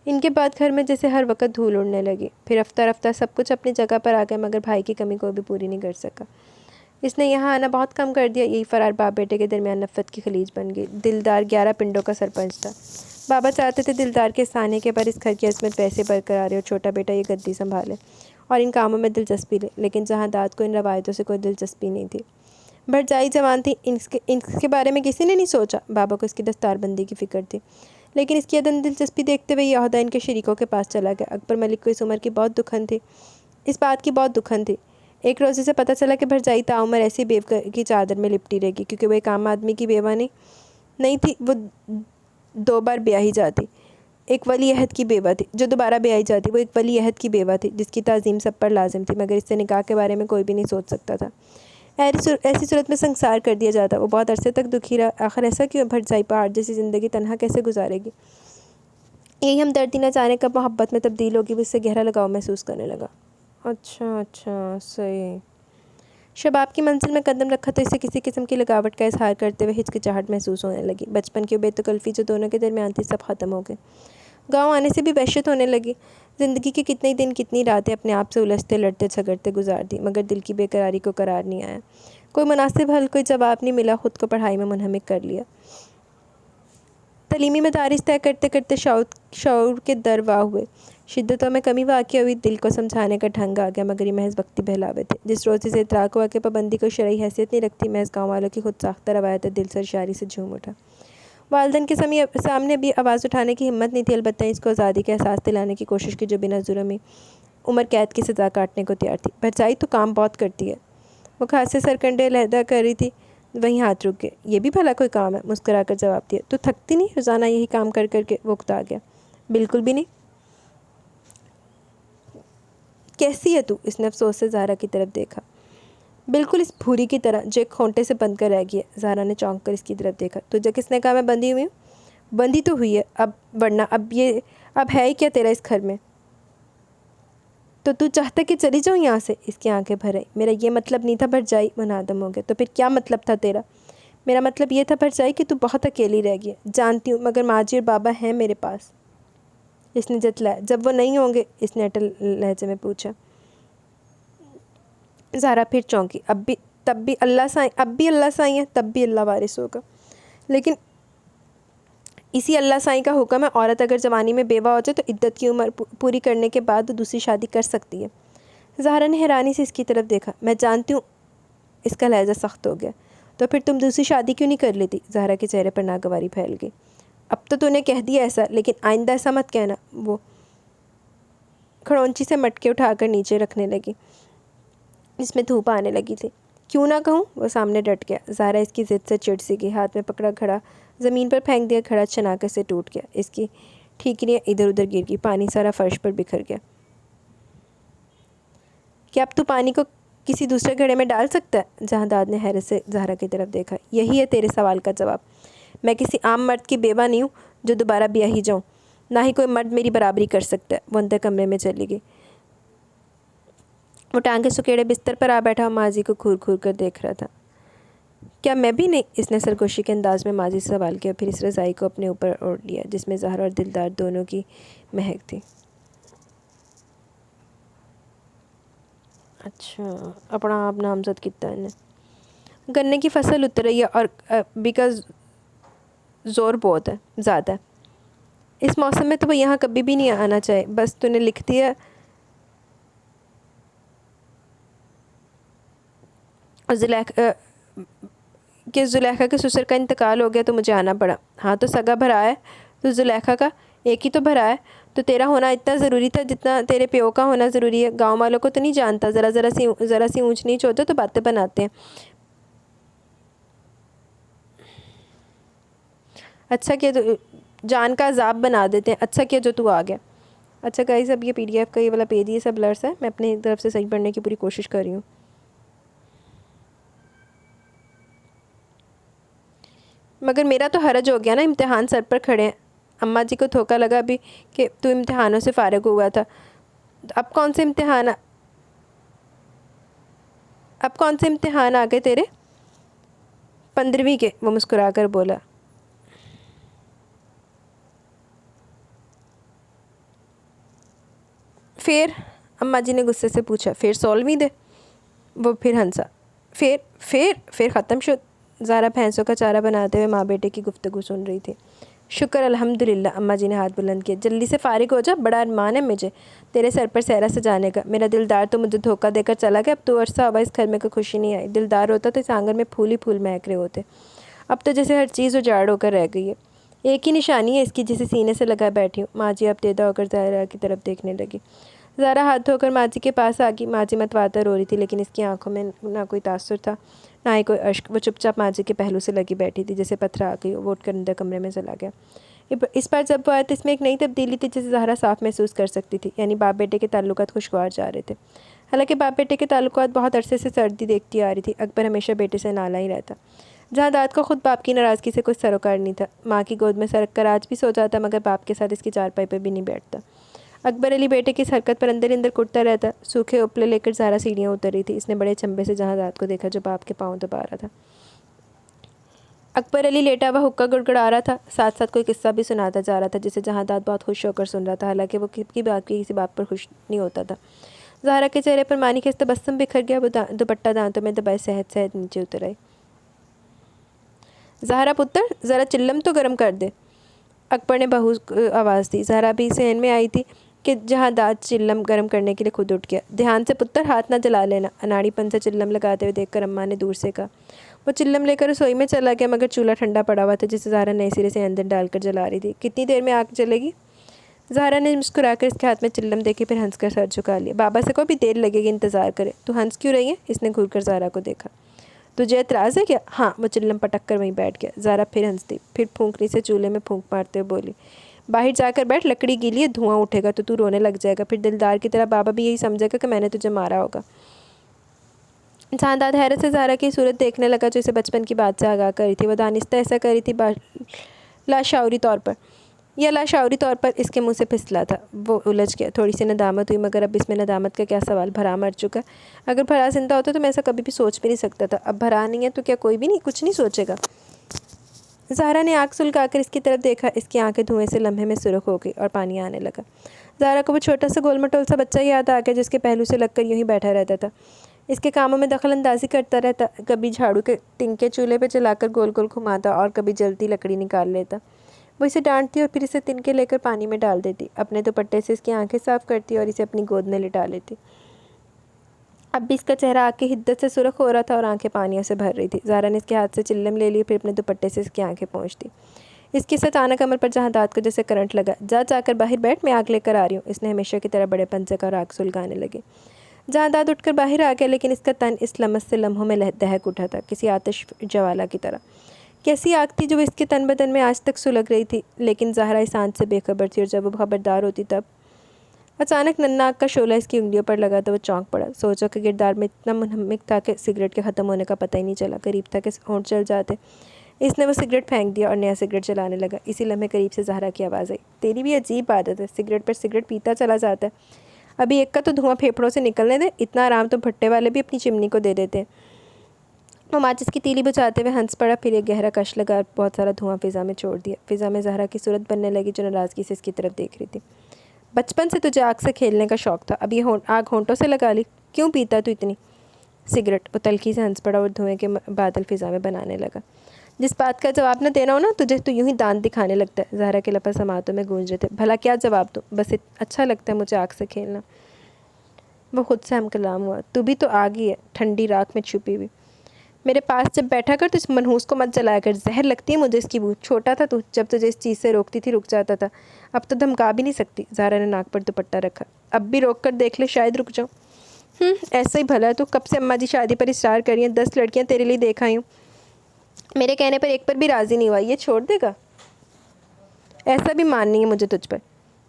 ان کے بعد گھر میں جیسے ہر وقت دھول اڑنے لگی۔ پھر رفتہ رفتہ سب کچھ اپنی جگہ پر آ گیا، مگر بھائی کی کمی کو بھی پوری نہیں کر سکا۔ اس نے یہاں آنا بہت کم کر دیا۔ یہی فرار باپ بیٹے کے درمیان نفرت کی خلیج بن گئی۔ دلدار 11 پنڈوں کا سرپنچ تھا۔ بابا چاہتے تھے دلدار کے سانے کے پر اس گھر کی عظمت ویسے برقرار رہے اور چھوٹا بیٹا یہ گدی سنبھالے اور ان کاموں میں دلچسپی لے، لیکن جہاں داد کو ان روایتوں سے کوئی دلچسپی نہیں تھی۔ بھرجائی جوان تھی، اس کے بارے میں کسی نے نہیں سوچا۔ بابا کو اس کی دستار بندی کی فکر تھی، لیکن اس کی عدم دلچسپی دیکھتے ہوئے یہ عہدہ ان کے شریکوں کے پاس چلا گیا۔ اکبر ملک کو اس عمر کی بہت دکھن تھی، اس بات کی بہت دکھن تھی۔ ایک روز اسے پتہ چلا کہ بھرجائی تعمر ایسی بیوہ کی چادر میں لپٹی رہے گی، کیونکہ وہ ایک عام آدمی کی بیوہ نہیں تھی، وہ 2 بار بیاہی جاتی ایک ولی عہد کی بیوہ تھی۔ جو دوبارہ بیاہی جاتی وہ ایک ولی عہد کی بیوہ تھی جس کی تعظیم سب پر لازم تھی، مگر اس سے نکاح کے بارے میں کوئی بھی نہیں سوچ سکتا تھا۔ ایسی صورت میں سنسار کر دیا جاتا۔ وہ بہت عرصے تک دکھی رہا۔ آخر ایسا کیوں؟ بھرجائی پہاڑ جیسی زندگی تنہا کیسے گزارے گی؟ یہی ہمدردی نہ جانے کب محبت میں تبدیل ہوگی۔ وہ اس سے گہرا لگاؤ محسوس کرنے لگا۔ اچھا صحیح۔ شباب کی منزل میں قدم رکھا تو اسے کسی قسم کی لگاوٹ کا اظہار کرتے ہوئے ہچکچاہٹ محسوس ہونے لگی۔ بچپن کی بے تکلفی جو دونوں کے درمیان تھی سب ختم ہو گئی۔ گاؤں آنے سے بھی وحشت ہونے لگی۔ زندگی کے کتنے دن کتنی راتیں اپنے آپ سے الجھتے لڑتے جھگڑتے گزار دی، مگر دل کی بے قراری کو قرار نہیں آیا۔ کوئی مناسب حل، کوئی جواب نہیں ملا۔ خود کو پڑھائی میں منہمک کر لیا۔ تعلیمی مدارس طے کرتے کرتے شعور کے در واہ ہوئے۔ شدتوں میں کمی واقع ہوئی۔ دل کو سمجھانے کا ڈھنگ آ گیا، مگر یہ محض وقتی بہلاوے تھے۔ جس روز اسے ادراک ہوا کہ پابندی کو شرعی حیثیت نہیں رکھتی، محض گاؤں والوں کی خود ساختہ روایت، دل سرشاری سے جھوم اٹھا۔ والدین کے سامنے بھی آواز اٹھانے کی ہمت نہیں تھی، البتہ اس کو آزادی کا احساس دلانے کی کوشش کی جو بنا جرم عمر قید کی سزا کاٹنے کو تیار تھی۔ بھرجائی تو کام بہت کرتی ہے۔ وہ کھاس سے سرکنڈے علیحدہ کر رہی تھی، وہیں ہاتھ رک گئے۔ یہ بھی بھلا کوئی کام ہے؟ مسکرا کر جواب دیا۔ تو تھکتی نہیں؟ روزانہ یہی کام کر کر کے وہ اکتا گیا۔ بالکل بھی نہیں۔ کیسی ہے تو؟ اس نے افسوس سے زہرا کی طرف دیکھا۔ بالکل اس بھوری کی طرح جو ایک کھونٹے سے بند کر رہ گئی ہے۔ زہرا نے چونک کر اس کی طرف دیکھا۔ تجھے کس نے کہا میں بندھی ہوئی ہوں؟ بندھی تو ہوئی ہے ورنہ اب ہے ہی کیا تیرا اس گھر میں؟ تو چاہتا کہ چلی جاؤں یہاں سے؟ اس کی آنکھیں بھر آئی۔ میرا یہ مطلب نہیں تھا بھرجائی، وہ نادم ہو گیا۔ تو پھر کیا مطلب تھا تیرا؟ میرا مطلب یہ تھا بھرجائی کہ تو بہت اکیلی رہ گئی ہے۔ جانتی ہوں، مگر ماجی اور بابا ہیں میرے پاس، اس نے جتلایا۔ جب وہ نہیں ہوں گے؟ اس نے اٹل لہجے میں پوچھا۔ زہرا پھر چونکی۔ اب بھی اللہ سائیں ہے، تب بھی اللہ وارث ہوگا۔ لیکن اسی اللہ سائیں کا حکم ہے، عورت اگر جوانی میں بیوہ ہو جائے تو عدت کی عمر پوری کرنے کے بعد دوسری شادی کر سکتی ہے۔ زہرا نے حیرانی سے اس کی طرف دیکھا۔ میں جانتی ہوں، اس کا لہجہ سخت ہو گیا۔ تو پھر تم دوسری شادی کیوں نہیں کر لیتی؟ زہرا کے چہرے پر ناگواری پھیل گئی۔ اب تو نے کہہ دیا ایسا، لیکن آئندہ ایسا مت کہنا۔ وہ کھڑونچی سے مٹکے اٹھا کر نیچے رکھنے لگی جس میں دھوپ آنے لگی تھی۔ کیوں نہ کہوں؟ وہ سامنے ڈٹ گیا۔ زہرا اس کی ضد سے چڑ سی گئی۔ ہاتھ میں پکڑا گھڑا زمین پر پھینک دیا۔ گھڑا چناکے سے ٹوٹ گیا۔ اس کی ٹھیکریاں ادھر ادھر گر گئی۔ پانی سارا فرش پر بکھر گیا۔ کیا اب تو پانی کو کسی دوسرے گھڑے میں ڈال سکتا ہے؟ جہانداد نے حیرت سے زہرا کی طرف دیکھا۔ یہی ہے تیرے سوال کا جواب۔ میں کسی عام مرد کی بیوہ نہیں ہوں جو دوبارہ بیاہی جاؤں، نہ ہی کوئی مرد میری برابری کر سکتا ہے۔ وہ اندر کمرے میں چلی گئی۔ وہ ٹانگیں سکیڑے بستر پر آ بیٹھا ماضی کو گھور گھور کر دیکھ رہا تھا۔ کیا میں بھی نہیں؟ اس نے سرگوشی کے انداز میں ماضی سے سوال کیا، پھر اس رضائی کو اپنے اوپر اوڑھ لیا جس میں زہرا اور دلدار دونوں کی مہک تھی۔ اچھا، اپنا آپ نامزد کیتا ہے نے۔ گنے کی فصل اتر رہی ہے اور بیکاز زور بہت ہے، زیادہ ہے۔ اس موسم میں تو وہ یہاں کبھی بھی نہیں آنا چاہے۔ بس تو نے لکھ دیا کہ زلیخا کے سسر کا انتقال ہو گیا تو مجھے آنا پڑا۔ ہاں تو سگا بھرا ہے تو زلیخا کا ایک ہی تو بھرا ہے، تو تیرا ہونا اتنا ضروری تھا جتنا تیرے پیو کا ہونا ضروری ہے۔ گاؤں والوں کو تو نہیں جانتا، ذرا سی اونچ نیچ ہوتا تو باتیں بناتے ہیں۔ اچھا کیا تو جان کا عذاب بنا دیتے ہیں، اچھا کیا جو تو آ گیا۔ اچھا گائز، اب یہ PDF کا یہ والا پیج یہ سب بلرس ہے، میں اپنی طرف سے صحیح پڑھنے کی پوری کوشش کر رہی ہوں۔ مگر میرا تو حرج ہو گیا نا، امتحان سر پر کھڑے ہیں، اماں جی کو دھوکا لگا بھی کہ تو امتحانوں سے فارغ ہوا تھا، اب کون سے امتحان آ گئے تیرے؟ 15ویں کے، وہ مسکرا کر بولا۔ پھر اماں جی نے غصے سے پوچھا، پھر 16ویں دے؟ وہ پھر ہنسا۔ پھر ختم شد۔ زہرا بھینسوں کا چارہ بناتے ہوئے ماں بیٹے کی گفتگو سن رہی تھی۔ شکر الحمدللہ، اماں جی نے ہاتھ بلند کیا، جلدی سے فارغ ہو جا، بڑا ارمان ہے مجھے تیرے سر پر سہرا سجانے کا۔ میرا دلدار تو مجھے دھوکہ دے کر چلا گیا، اب تو عرصہ ہوا اس گھر میں کوئی خوشی نہیں آئی، دلدار ہوتا تو اس آنگن میں پھول ہی پھول مہک رہے ہوتے، اب تو جیسے ہر چیز اجاڑ ہو کر رہ گئی ہے۔ ایک ہی نشانی ہے اس کی جسے سینے سے لگا بیٹھی ہوں۔ ماں جی اب دیدہ ہو کر زہرا کی طرف دیکھنے لگی۔ زہرا ہاتھ دھو کر ماں جی کے پاس آ گئی۔ ماں جی متواتر ہو رہی تھی، لیکن اس کی آنکھوں میں نہ کوئی تاثر تھا نہ ہی کوئی اشک۔ وہ چپ چاپ ماں جی کے پہلو سے لگی بیٹھی تھی، جیسے پتھر آ گئی ہو۔ وہ اٹھ کر اندر کمرے میں چلا گیا۔ اس بار جب وہ آیا تو اس میں ایک نئی تبدیلی تھی جسے زہرا صاف محسوس کر سکتی تھی، یعنی باپ بیٹے کے تعلقات خوشگوار جا رہے تھے۔ حالانکہ باپ بیٹے کے تعلقات بہت عرصے سے سردی دیکھتی آ رہی تھی، اکبر ہمیشہ بیٹے سے نالاں ہی رہتا۔ جہاں داد کو خود باپ کی ناراضگی سے کوئی سروکار نہیں تھا، ماں کی گود میں سرک کر آج بھی سو جاتا، مگر باپ کے ساتھ اس کی چارپائی پہ بھی نہیں بیٹھتا۔ اکبر علی بیٹے کی اس حرکت پر اندر اندر کٹتا رہتا۔ سوکھے اپلے لے کر زہرا سیڑھیاں اتر رہی تھی۔ اس نے بڑے چنبے سے جہاں داد کو دیکھا جو باپ کے پاؤں دبا رہا تھا۔ اکبر علی لیٹا ہوا حقہ گڑگڑا رہا تھا، ساتھ ساتھ کوئی قصہ بھی سناتا جا رہا تھا جسے جہاں داد بہت خوش ہو کر سن رہا تھا، حالانکہ وہ کسی بات پر خوش نہیں ہوتا تھا۔ زہرا کے چہرے پر مانی خیز تبسم بکھر گیا، وہ دوپٹہ دانتوں میں دبائے سہت نیچے اتر آئی۔ زہرا پتر، ذرا چلم تو گرم کر دے، اکبر نے بہو آواز دی۔ زہرا بھی ذہن میں آئی تھی کہ جہاں داد چلم گرم کرنے کے لیے خود اٹھ گیا۔ دھیان سے پتر، ہاتھ نہ جلا لینا، اناڑی پن سے چلم لگاتے ہوئے دیکھ کر اماں نے دور سے کہا۔ وہ چلم لے کر رسوئی میں چلا گیا، مگر چولہا ٹھنڈا پڑا ہوا تھا جسے زہرا نئے سرے سے ایندھن ڈال کر جلا رہی تھی۔ کتنی دیر میں آگ جلے گی؟ زہرا نے مسکرا کر اس کے ہاتھ میں چلم دیکھی، پھر ہنس کر سر جھکا لیا۔ بابا سے کہو بھی دیر لگے گی، انتظار کرے۔ تو ہنس کیوں رہی ہے؟ اس نے گھور کر زہرا کو دیکھا۔ تجھے اعتراض ہے کیا؟ ہاں۔ وہ چلم پٹک کر وہیں بیٹھ گیا۔ زہرا پھر ہنس دی، پھر پھونکنی سے چولہے میں پھونک مارتے ہوئے بولی، باہر جا کر بیٹھ، لکڑی گیلی ہے، دھواں اٹھے گا تو رونے لگ جائے گا، پھر دلدار کی طرح بابا بھی یہی سمجھے گا کہ میں نے تجھے مارا ہوگا۔ جہاں داد حیرت سے زہرا کی صورت دیکھنے لگا جو اسے بچپن کی بات سے آگاہ کر رہی تھی۔ وہ دانستہ ایسا کر رہی تھی لاشعوری طور پر اس کے منہ سے پھسلا تھا۔ وہ الجھ گیا، تھوڑی سی ندامت ہوئی، مگر اب اس میں ندامت کا کیا سوال، بھرا مر چکا۔ اگر بھرا زندہ ہوتا تو میں ایسا کبھی بھی سوچ بھی نہیں سکتا تھا، اب بھرا نہیں ہے تو کیا کوئی بھی نہیں کچھ نہیں سوچے گا؟ زہرا نے آنکھ سلگا کر اس کی طرف دیکھا۔ اس کی آنکھیں دھوئیں سے لمحے میں سرخ ہو گئی اور پانی آنے لگا۔ زہرا کو وہ چھوٹا سا گول مٹول سا بچہ یاد آ گیا جس کے پہلو سے لگ کر یوں ہی بیٹھا رہتا تھا، اس کے کاموں میں دخل اندازی کرتا رہتا، کبھی جھاڑو کے ٹنکے چولہے پہ چلا کر گول گول گھماتا اور کبھی جلتی لکڑی نکال لیتا۔ وہ اسے ڈانٹتی اور پھر اسے تنکے لے کر پانی میں ڈال دیتی، اپنے دوپٹے سے اس کی آنکھیں صاف کرتی اور اسے اپنی گود میں لٹا لیتی۔ اب بھی اس کا چہرہ آگ کی حدت سے سرخ ہو رہا تھا اور آنکھیں پانیوں سے بھر رہی تھی۔ زہرا نے اس کے ہاتھ سے چلم لے لی، پھر اپنے دوپٹے سے اس کی آنکھیں پونچھ دی۔ اس کی اچانک عمل پر جہاں داد کو جیسے کرنٹ لگا۔ جا کر باہر بیٹھ، میں آگ لے کر آ رہی ہوں، اس نے ہمیشہ کی طرح بڑے پن سے کہا اور آگ سلگانے لگی۔ جہاں داد اٹھ کر باہر آ گیا، لیکن اس کا تن اس لمس سے لمحوں میں دہک اٹھا تھا، کسی آتش جوالا کی طرح۔ کیسی آگ تھی جو اس کے تن بدن میں آج تک سلگ رہی تھی، لیکن زہرا اس آنچ سے بے خبر تھی، اور جب وہ خبردار ہوتی تب اچانک ننا آگ کا شعلہ اس کی انگلیوں پر لگا تو وہ چونک پڑا۔ سوچو کہ گردار میں اتنا منہمک تھا کہ سگریٹ کے ختم ہونے کا پتہ ہی نہیں چلا، قریب تھا کہ ہونٹ چل جاتے۔ اس نے وہ سگریٹ پھینک دیا اور نیا سگریٹ جلانے لگا۔ اسی لمحے قریب سے زہرا کی آواز آئی، تیری بھی عجیب عادت ہے، سگریٹ پر سگریٹ پیتا چلا جاتا ہے، ابھی ایک کا تو دھواں پھیپھڑوں سے نکلنے دے، اتنا آرام تو بھٹے والے بھی اپنی چمنی کو دے دیتے ہیں۔ وہ ماچس کی تیلی بجھاتے ہوئے ہنس پڑا، پھر ایک گہرا کش لگا اور بہت سارا دھواں فضا میں چھوڑ دیا۔ فضا میں زہرا کی صورت بننے لگی جو ناراضگی سے اس کی طرف دیکھ رہی تھی۔ بچپن سے تجھے آگ سے کھیلنے کا شوق تھا، اب یہ آگ ہونٹوں سے لگا لی، کیوں پیتا تو اتنی سگریٹ؟ وہ تلخی سے ہنس پڑا اور دھوئیں کے بادل فضا میں بنانے لگا۔ جس بات کا جواب نہ دینا ہو نا، تجھے تو یوں ہی دانت دکھانے لگتا ہے۔ زہرا کے لب سماعتوں میں گونج رہے تھے، بھلا کیا جواب دوں؟ بس اچھا لگتا ہے مجھے آگ سے کھیلنا۔ وہ خود سے ہم کلام ہوا، تو بھی تو آگ ہی ہے، ٹھنڈی راکھ میں چھپی ہوئی۔ میرے پاس جب بیٹھا کر تو اس منحوس کو مت جلایا کر، زہر لگتی ہے مجھے اس کی بو۔ چھوٹا تھا تو جب تجھے اس چیز سے روکتی تھی رک جاتا تھا، اب تو دھمکا بھی نہیں سکتی۔ زہرا نے ناک پر دوپٹہ رکھا، اب بھی روک کر دیکھ لے، شاید رک جاؤں۔ ایسا ہی بھلا ہے تو، کب سے اماں جی شادی پر اصرار کر رہی ہیں، 10 لڑکیاں تیرے لیے دیکھ آئی ہوں، میرے کہنے پر ایک پر بھی راضی نہیں ہوا، یہ چھوڑ دے گا؟ ایسا بھی مان نہیں ہے مجھے تجھ پر۔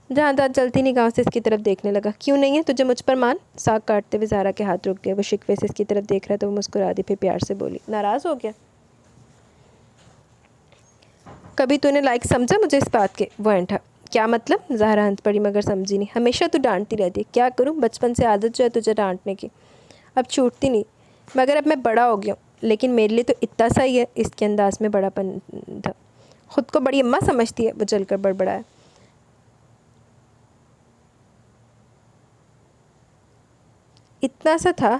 جہانداد جلتی نگاہوں سے اس کی طرف دیکھنے لگا۔ کیوں نہیں ہے تجھے مجھ پر مان؟ ساگ کاٹتے ہوئے زہرا کے ہاتھ رک گیا۔ وہ شکوے سے اس کی طرف دیکھ رہا تو وہ مسکرا دی، پھر پیار سے بولی، ناراض ہو گیا؟ کبھی تو نے لائق سمجھا مجھے اس بات کے؟ وہ اینٹھا۔ کیا مطلب؟ زہرا ہنس پڑی مگر سمجھی نہیں۔ ہمیشہ تو ڈانٹتی رہتی ہے، کیا کروں، بچپن سے عادت جو ہے تجھے ڈانٹنے کی، اب چھوٹتی نہیں، مگر اب میں بڑا ہو گیا ہوں، لیکن میرے لیے تو اتنا سا ہی ہے۔ اس کے انداز میں بڑا پن تھا۔ خود کو بڑی اماں سمجھتی ہے، وہ جل کر بڑبڑایا۔ اتنا سا تھا،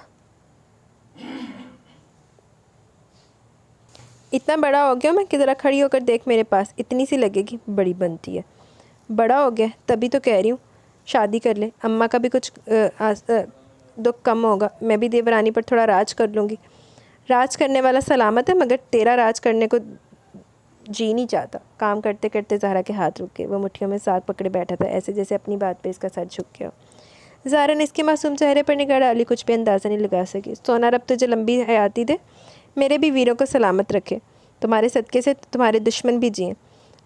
اتنا بڑا ہو گیا میں کہ ذرا کھڑی ہو کر دیکھ میرے پاس، اتنی سی لگے گی، بڑی بنتی ہے۔ بڑا ہو گیا تبھی تو کہہ رہی ہوں شادی کر لے، اماں کا بھی کچھ دکھ کم ہوگا، میں بھی دیورانی پر تھوڑا راج کر لوں گی۔ راج کرنے والا سلامت ہے، مگر تیرا راج کرنے کو جی نہیں چاہتا۔ کام کرتے کرتے زہرا کے ہاتھ رک گئے۔ وہ مٹھیوں میں ساگ پکڑے بیٹھا تھا، ایسے جیسے اپنی بات پہ اس کا سر جھک گیا ہو۔ زہرا نے اس کے معصوم چہرے پر نگاہ ڈالی، کچھ بھی اندازہ نہیں لگا سکی۔ سونا رب تجھے لمبی حیاتی دے، میرے بھی ویروں کو سلامت رکھے، تمہارے صدقے سے تمہارے دشمن بھی جئیں۔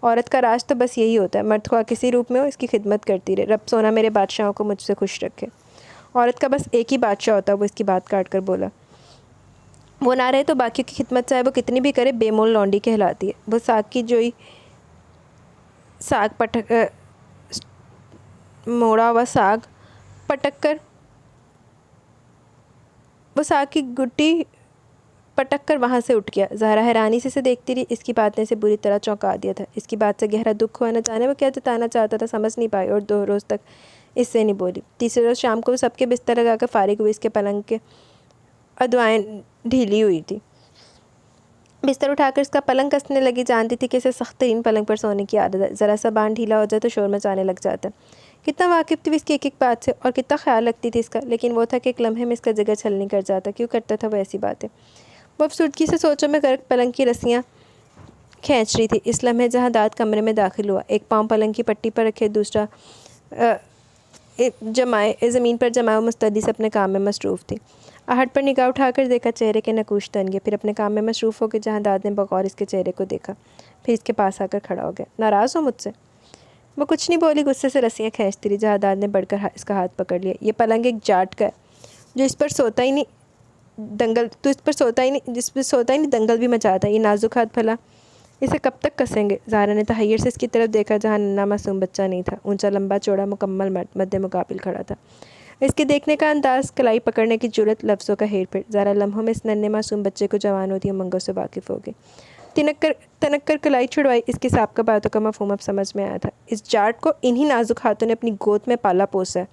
عورت کا راج تو بس یہی ہوتا ہے، مرد خواہ کسی روپ میں ہو، اس کی خدمت کرتی رہے۔ رب سونا میرے بادشاہوں کو مجھ سے خوش رکھے۔ عورت کا بس ایک ہی بادشاہ ہوتا ہے، وہ اس کی بات کاٹ کر بولا۔ وہ نہ رہے تو باقیوں کی خدمت چاہے وہ کتنی بھی کرے بے مول لونڈی کہلاتی ہے۔ وہ ساگ کی جوئی، ساگ موڑا ہوا ساگ پٹک کر، وہ ساگ کی گٹی پٹک کر وہاں سے اٹھ گیا۔ زہرا حیرانی سے اسے دیکھتی رہی، اس کی بات نے اسے بری طرح چونکا دیا تھا۔ اس کی بات سے گہرا دکھ ہوا، نہ جانے وہ کیا جتانا چاہتا تھا، سمجھ نہیں پائی، اور 2 روز تک اس سے نہیں بولی۔ تیسرے روز شام کو وہ سب کے بستر لگا کر فارغ ہوئی، اس کے پلنگ کے ادوائیں ڈھیلی ہوئی تھی۔ بستر اٹھا کر اس کا پلنگ کسنے لگی، جانتی تھی کہ اسے سخت ترین پلنگ پر سونے کی عادت ہے، ذرا سا بان ڈھیلا ہو جائے تو شور مچانے لگ جاتا ہے۔ کتنا واقف تھی اس کی ایک ایک بات سے، اور کتنا خیال رکھتی تھی اس کا، لیکن وہ تھا کہ ایک لمحے میں اس کا جگر چھلنی کر جاتا۔ کیوں کرتا تھا وہ ایسی باتیں؟ وہ افسردگی سے سوچوں میں غرق پلنگ کی رسیاں کھینچ رہی تھی۔ اس لمحے جہانداد کمرے میں داخل ہوا، ایک پاؤں پلنگ کی پٹی پر رکھے، دوسرا زمین پر جمائے مستعدی سے اپنے کام میں مصروف تھی۔ آہٹ پر نگاہ اٹھا کر دیکھا، چہرے کے نقوش تن گئے، پھر اپنے کام میں مصروف ہو کے جہانداد نے بغور اس کے چہرے کو دیکھا، پھر اس کے پاس آ کر کھڑا ہو گیا۔ ناراض ہو مجھ سے؟ وہ کچھ نہیں بولی، غصے سے رسیاں کھینچتی رہی۔ جہانداد نے بڑھ کر اس کا ہاتھ پکڑ لیا۔ یہ پلنگ ایک جاٹ کا ہے، جو اس پر سوتا ہی نہیں جس پر سوتا ہی نہیں دنگل بھی مچاتا ہے۔ یہ نازک ہاتھ بھلا اسے کب تک کسیں گے؟ زہرا نے تحیر سے اس کی طرف دیکھا، جہاں ننھا معصوم بچہ نہیں تھا، اونچا لمبا چوڑا مکمل مرد مد مقابل کھڑا تھا۔ اس کے دیکھنے کا انداز، کلائی پکڑنے کی جرأت، لفظوں کا ہیر پھیر، زہرا لمحوں میں اس ننھے معصوم بچے کو جوان ہوتی امنگوں سے واقف ہو گئی۔ تنک کر کلائی چھڑوائی، اس کی سابقہ باتوں کا مفہوم اب سمجھ میں آیا تھا۔ اس جاٹ کو انہی نازک ہاتھوں نے اپنی گود میں پالا پوسا ہے،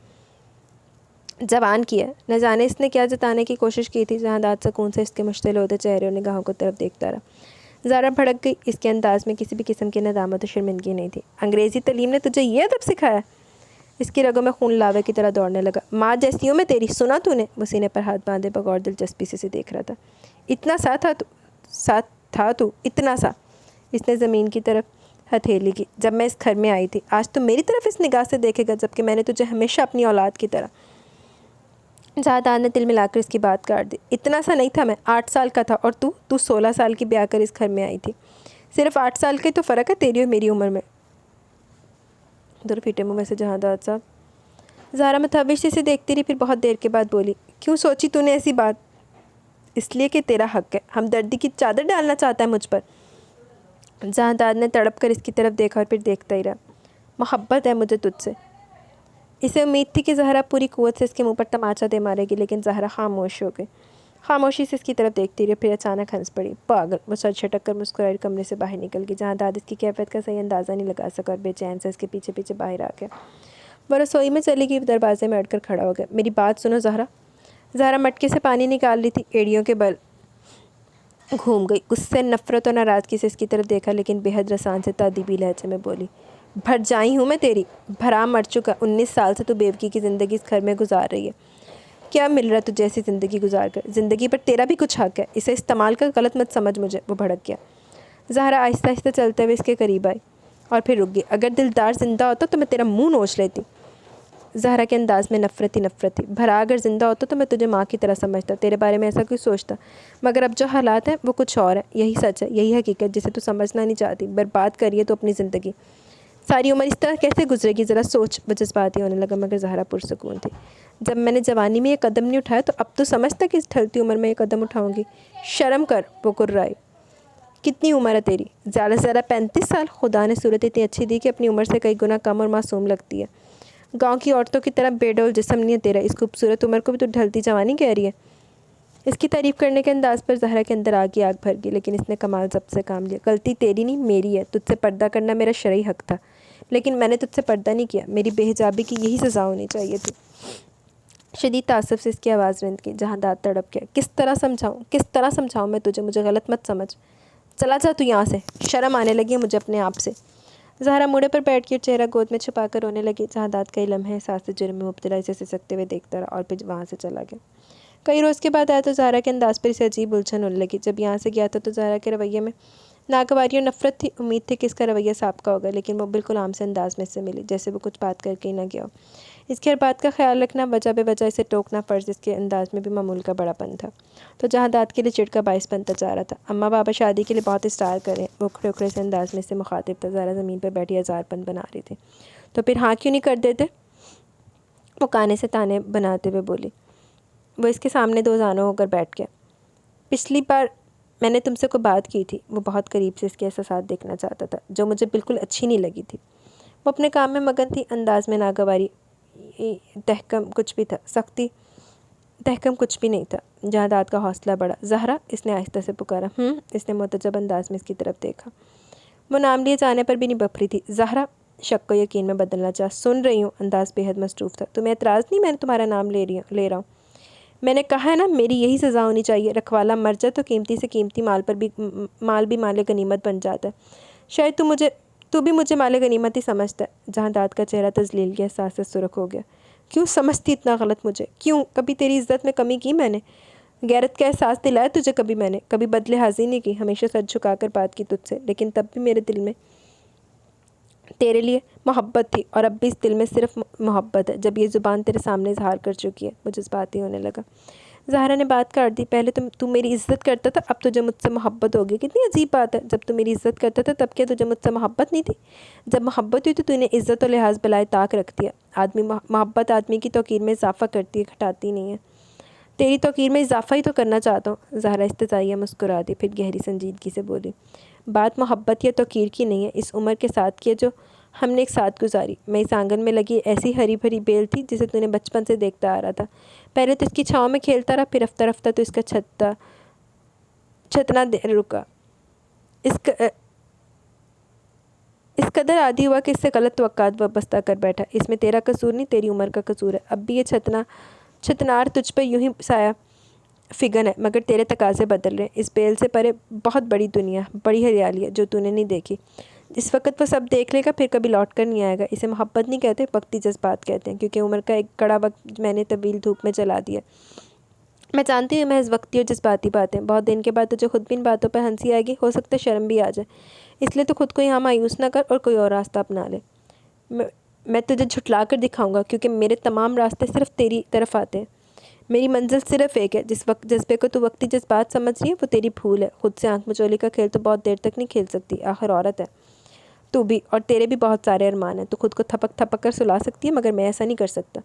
جوان کیا ہے۔ نہ جانے اس نے کیا جتانے کی کوشش کی تھی۔ جہانداد سکون سے اس کے مشتعل ہوتے چہرے اور نگاہوں کو طرف دیکھتا رہا۔ زہرا بھڑک گئی، اس کے انداز میں کسی بھی قسم کی ندامت و شرمندگی نہیں تھی۔ انگریزی تعلیم نے تجھے یہ ادب سکھایا؟ اس کی رگوں میں خون لاوے کی طرح دوڑنے لگا۔ ماں جیسی ہوں میں تیری، سنا تو نے؟ وہ سینے پر ہاتھ باندھے بغور دلچسپی سے اسے دیکھ رہا تھا۔ اتنا سا تھا تو اتنا سا؟ اس نے زمین کی طرف ہتھیلی کی۔ جب میں اس گھر میں آئی تھی، آج تو میری طرف اس نگاہ سے دیکھے گا جبکہ میں نے تجھے ہمیشہ اپنی اولاد کی طرح۔ جہانداد نے دل ملا کر اس کی بات کاٹ دی۔ اتنا سا نہیں تھا میں، 8 سال کا تھا، اور تو 16 سال کی بیاہ کر اس گھر میں آئی تھی۔ صرف 8 سال کا ہی تو فرق ہے تیری اور میری عمر میں۔ دور پھیٹے منہ میں سے جہانداد صاحب۔ زہرا متحوش سے دیکھتی رہی، پھر بہت دیر کے بعد بولی، کیوں سوچی تو نے ایسی بات؟ اس لیے کہ تیرا حق ہے، ہمدردی کی چادر ڈالنا چاہتا ہے مجھ پر۔ جہانداد نے تڑپ کر اس کی طرف دیکھا اور پھر دیکھتا ہی رہا۔ محبت ہے مجھے تجھ سے۔ اسے امید تھی کہ زہرا پوری قوت سے اس کے منہ پر تماچا دے مارے گی، لیکن زہرا خاموش ہو گئی، خاموشی سے اس کی طرف دیکھتی رہی، پھر اچانک ہنس پڑی۔ پاگل! وہ سر جھٹک کر مسکرائی، کمرے سے باہر نکل گئی۔ جہانداد اس کی کیفیت کا صحیح اندازہ نہیں لگا سکا اور بے چین سے اس کے پیچھے پیچھے باہر آ گیا۔ وہ رسوئی میں چلی گئی، دروازے میں اڑ کر کھڑا ہو گیا۔ میری بات سنو زہرا۔ زہرا مٹکے سے پانی نکال رہی تھی، ایڑیوں کے بل گھوم گئی، غصے، نفرت اور ناراضگی سے اس کی طرف دیکھا، لیکن بے حد رسان سے تادیبی لہجے میں بولی، بھر جائی ہوں میں تیری، بھرا مر چکا، 19 سال سے تو بیوقی کی زندگی اس گھر میں گزار رہی ہے، کیا مل رہا تجھے ایسی زندگی گزار کر؟ زندگی پر تیرا بھی کچھ حق ہے، اسے استعمال کر غلط مت سمجھ مجھے۔ وہ بھڑک گیا۔ زہرا آہستہ آہستہ چلتے ہوئے اس کے قریب آئی اور پھر رک گئی۔ اگر دلدار زندہ ہوتا تو میں تیرا منہ نوچ لیتی۔ زہرا کے انداز میں نفرت تھی۔ بھرا اگر زندہ ہوتا تو میں تجھے ماں کی طرح سمجھتا، تیرے بارے میں ایسا کوئی سوچتا، مگر اب جو حالات ہیں وہ کچھ اور ہیں، یہی سچ ہے، یہی حقیقت جسے تو سمجھنا نہیں چاہتی۔ برباد کریے تو اپنی زندگی۔ ساری عمر اس طرح کیسے گزرے گی ذرا سوچ۔ وہ جذباتی ہونے لگا مگر زہرا پرسکون تھی۔ جب میں نے جوانی میں یہ قدم نہیں اٹھایا تو اب تو سمجھتا کہ اس ڈھلتی عمر میں یہ قدم اٹھاؤں گی۔ شرم کر، وہ کررائی۔ کتنی عمر ہے تیری؟ زیادہ سے زیادہ 35 سال۔ خدا نے صورت اتنی اچھی دی کہ اپنی عمر سے کئی گنا کم اور معصوم لگتی ہے۔ گاؤں کی عورتوں کی طرح بے ڈول جسم نہیں ہے تیرا، اس خوبصورت عمر کو بھی تو ڈھلتی جوانی کہہ رہی ہے۔ اس کی تعریف کرنے کے انداز پر زہرا کے اندر آگ بھر گئی، لیکن اس نے کمال ضبط سے کام لیا۔ غلطی تیری نہیں میری ہے، تجھ سے پردہ کرنا میرا شرعی حق تھا، لیکن میں نے تجھ سے پردہ نہیں کیا۔ میری بے حجابی کی یہی سزا ہونی چاہیے تھی۔ شدید تعصب سے اس کی آواز رند کی۔ جہاں داد تڑپ گیا۔ کس طرح سمجھاؤں میں تجھے؟ مجھے غلط مت سمجھ۔ چلا جا تو یہاں سے۔ شرم آنے لگی ہے مجھے اپنے آپ سے۔ زہرا موڑے پر بیٹھ کے چہرہ گود میں چھپا کر رونے لگی۔ جہاں داد کئی لمحے احساس جرم میں مبتلا اسے سسکتے ہوئے دیکھتا رہا اور پھر وہاں سے چلا گیا۔ کئی روز کے بعد آیا تو زہرا کے انداز پر اسے عجیب الجھن ہونے لگی۔ جب یہاں سے گیا تھا تو زہرا کے رویے میں ناگواری اور نفرت تھی۔ امید تھی کہ اس کا رویہ صاف کا ہوگا، لیکن وہ بالکل عام سے انداز میں اس سے ملی، جیسے وہ کچھ بات کر کے ہی نہ گیا ہو۔ اس کی ہر بات کا خیال رکھنا، وجہ بے وجہ اسے ٹوکنا فرض، اس کے انداز میں بھی معمول کا بڑا پن تھا، تو جہاں داد کے لیے چڑ کا باعث بنتا جا رہا تھا۔ اماں بابا شادی کے لیے بہت اصرار کرے، وہ کھڑے کھڑے سے انداز میں اس سے مخاطب تھا۔ زہرا زمین پر بیٹھی ہزار پن بنا رہی تھی۔ تو پھر ہاں کیوں نہیں کر دیتے؟ وہ کانے سے تانے بناتے ہوئے بولی۔ وہ اس کے سامنے دو زانوں ہو کر بیٹھ گیا۔ پچھلی بار میں نے تم سے کوئی بات کی تھی۔ وہ بہت قریب سے اس کے احساسات دیکھنا چاہتا تھا، جو مجھے بالکل اچھی نہیں لگی تھی۔ وہ اپنے کام میں مگن تھی، انداز میں ناگواری تحکم کچھ بھی تھا، سختی تحکم کچھ بھی نہیں تھا۔ جہاں داد کا حوصلہ بڑھا۔ زہرا، اس نے آہستہ سے پکارا۔ اس نے متعجب انداز میں اس کی طرف دیکھا۔ وہ نام لیے جانے پر بھی نہیں بپھری تھی۔ زہرا شک کو یقین میں بدلنا چاہا۔ سن رہی ہوں، انداز بے حد مصروف تھا۔ تمہیں اعتراض نہیں میں نے تمہارا نام لے رہا ہوں؟ میں نے کہا ہے نا، میری یہی سزا ہونی چاہیے۔ رکھوالا مر جائے تو قیمتی سے قیمتی مال بھی مال غنیمت بن جاتا ہے۔ شاید تو بھی مجھے مال غنیمت ہی سمجھتا ہے۔ جہاں داد کا چہرہ تذلیل کے احساس سے سرخ ہو گیا۔ کیوں سمجھتی اتنا غلط مجھے؟ کیوں؟ کبھی تیری عزت میں کمی کی میں نے؟ غیرت کا احساس دلایا تجھے کبھی میں نے؟ کبھی بدلحاظی نہیں کی، ہمیشہ سر جھکا کر بات کی تجھ سے، لیکن تب بھی میرے دل میں تیرے لیے محبت تھی، اور اب بھی اس دل میں صرف محبت ہے، جب یہ زبان تیرے سامنے اظہار کر چکی ہے۔ وہ جذباتی ہونے لگا۔ زہرا نے بات کاٹ دی۔ پہلے تو میری عزت کرتا تھا، اب تجھے مجھ سے محبت ہوگی؟ کتنی عجیب بات ہے۔ جب تو میری عزت کرتا تھا تب کیا تجھے مجھ سے محبت نہیں تھی؟ جب محبت ہوئی تو نے عزت و لحاظ بلائے طاق رکھ دیا۔ محبت آدمی کی توقیر میں اضافہ کرتی ہے، گھٹاتی نہیں ہے۔ تیری توقیر میں اضافہ ہی تو کرنا چاہتا ہوں۔ زہرا استزائیہ مسکرا دی، پھر گہری سنجیدگی سے بولی۔ بات محبت یا توقیر کی نہیں ہے، اس عمر کے ساتھ کی ہے جو ہم نے ایک ساتھ گزاری۔ میں اس آنگن میں لگی ایسی ہری بھری بیل تھی جسے تو نے بچپن سے دیکھتا آ رہا تھا۔ پہلے تو اس کی چھاؤں میں کھیلتا رہا، پھر رفتہ رفتہ تو اس کا چھتنا رکا۔ اس قدر عادی ہوا کہ اس سے غلط توقعات وابستہ کر بیٹھا۔ اس میں تیرا قصور نہیں، تیری عمر کا قصور ہے۔ اب بھی یہ چھتنار تجھ پہ یوں ہی سایہ فگن ہے، مگر تیرے تقاضے بدل رہے ہیں۔ اس بیل سے پرے بہت بڑی دنیا، بڑی ہریالی ہے جو تو نے نہیں دیکھی۔ اس وقت وہ سب دیکھ لے گا، پھر کبھی لوٹ کر نہیں آئے گا۔ اسے محبت نہیں کہتے، وقتی جذبات کہتے ہیں، کیونکہ عمر کا ایک کڑا وقت میں نے طویل دھوپ میں جلا دیا۔ میں جانتی ہوں محض وقتی اور جذباتی باتیں، بہت دن کے بعد تجھے خود بھی ان باتوں پر ہنسی آئے گی، ہو سکتا ہے شرم بھی آ جائے۔ اس لیے تو خود کو یہاں مایوس نہ کر اور کوئی اور راستہ اپنا لے۔ میں تجھے جھٹلا کر دکھاؤں گا، کیونکہ میرے تمام راستے صرف تیری طرف آتے ہیں۔ میری منزل صرف ایک ہے۔ جس جذبے کو تو وقتی جذبات سمجھ رہی ہے وہ تیری بھول ہے۔ خود سے آنکھ مچولی کا کھیل تو بہت دیر تک نہیں کھیل سکتی، آخر عورت ہے تو بھی، اور تیرے بھی بہت سارے ارمان ہیں۔ تو خود کو تھپک تھپک کر سلا سکتی ہے، مگر میں ایسا نہیں کر سکتا۔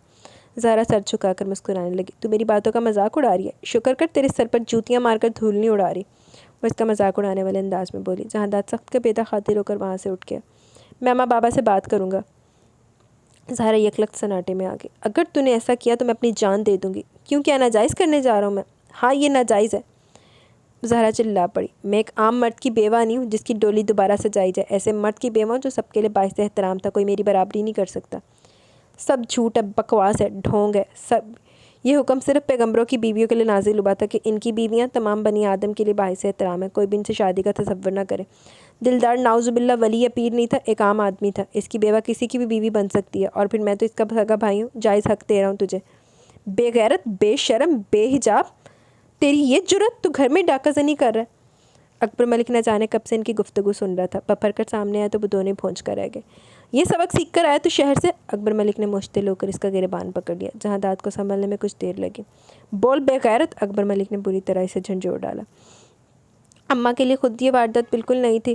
زہرا سر جھکا کر مسکرانے لگی۔ تو میری باتوں کا مذاق اڑا رہی ہے؟ شکر کر تیرے سر پر جوتیاں مار کر دھول نہیں اڑا رہی۔ وہ اس کا مذاق اڑانے والے انداز میں بولی۔ جہاں داد سخت کا بیدہ خاطر ہو کر وہاں سے اٹھ گیا۔ میں اماں بابا سے بات کروں گا۔ زہرا یکلخت سناٹے میں آ گئی۔ اگر تو نے ایسا کیا تو میں اپنی جان دے دوں گی۔ کیوں؟ کیا ناجائز کرنے جا رہا ہوں میں؟ ہاں، یہ ناجائز ہے۔ زہرا چلا پڑی۔ میں ایک عام مرد کی بیوہ نہیں ہوں جس کی ڈولی دوبارہ سجائی جائے۔ ایسے مرد کی بیوہ جو سب کے لیے باعث احترام تھا، کوئی میری برابری نہیں کر سکتا۔ سب جھوٹ ہے، بکواس ہے، ڈھونگ ہے۔ یہ حکم صرف پیغمبروں کی بیویوں کے لیے نازل ہوا تھا کہ ان کی بیویاں تمام بنی آدم کے لیے باعث احترام ہے، کوئی بھی ان سے شادی کا تصور نہ کرے۔ دلدار نعوذ باللہ ولی یا پیر نہیں تھا، ایک عام آدمی تھا۔ اس کی بیوہ کسی کی بھی بیوی بن سکتی ہے، اور پھر میں تو اس کا سگا بھائی ہوں، جائز حق دے رہا ہوں تجھے۔ بے غیرت، بے شرم، بے حجاب، تیری یہ جرت! تو گھر میں ڈاکہ زنی کر رہا ہے۔ اکبر ملک نہ جانے کب سے ان کی گفتگو سن رہا تھا۔ بپھر کر سامنے آیا تو وہ دونوں پہنچ کر رہ گئے۔ یہ سبق سیکھ کر آیا تو شہر سے؟ اکبر ملک نے مشتعل ہو کر اس کا گریبان پکڑ لیا۔ جہاں داد کو سنبھلنے میں کچھ دیر لگی۔ بول بے غیرت! اکبر ملک نے بری طرح اسے جھنجھوڑ ڈالا۔ اماں کے لیے خود یہ واردات بالکل نہیں تھی۔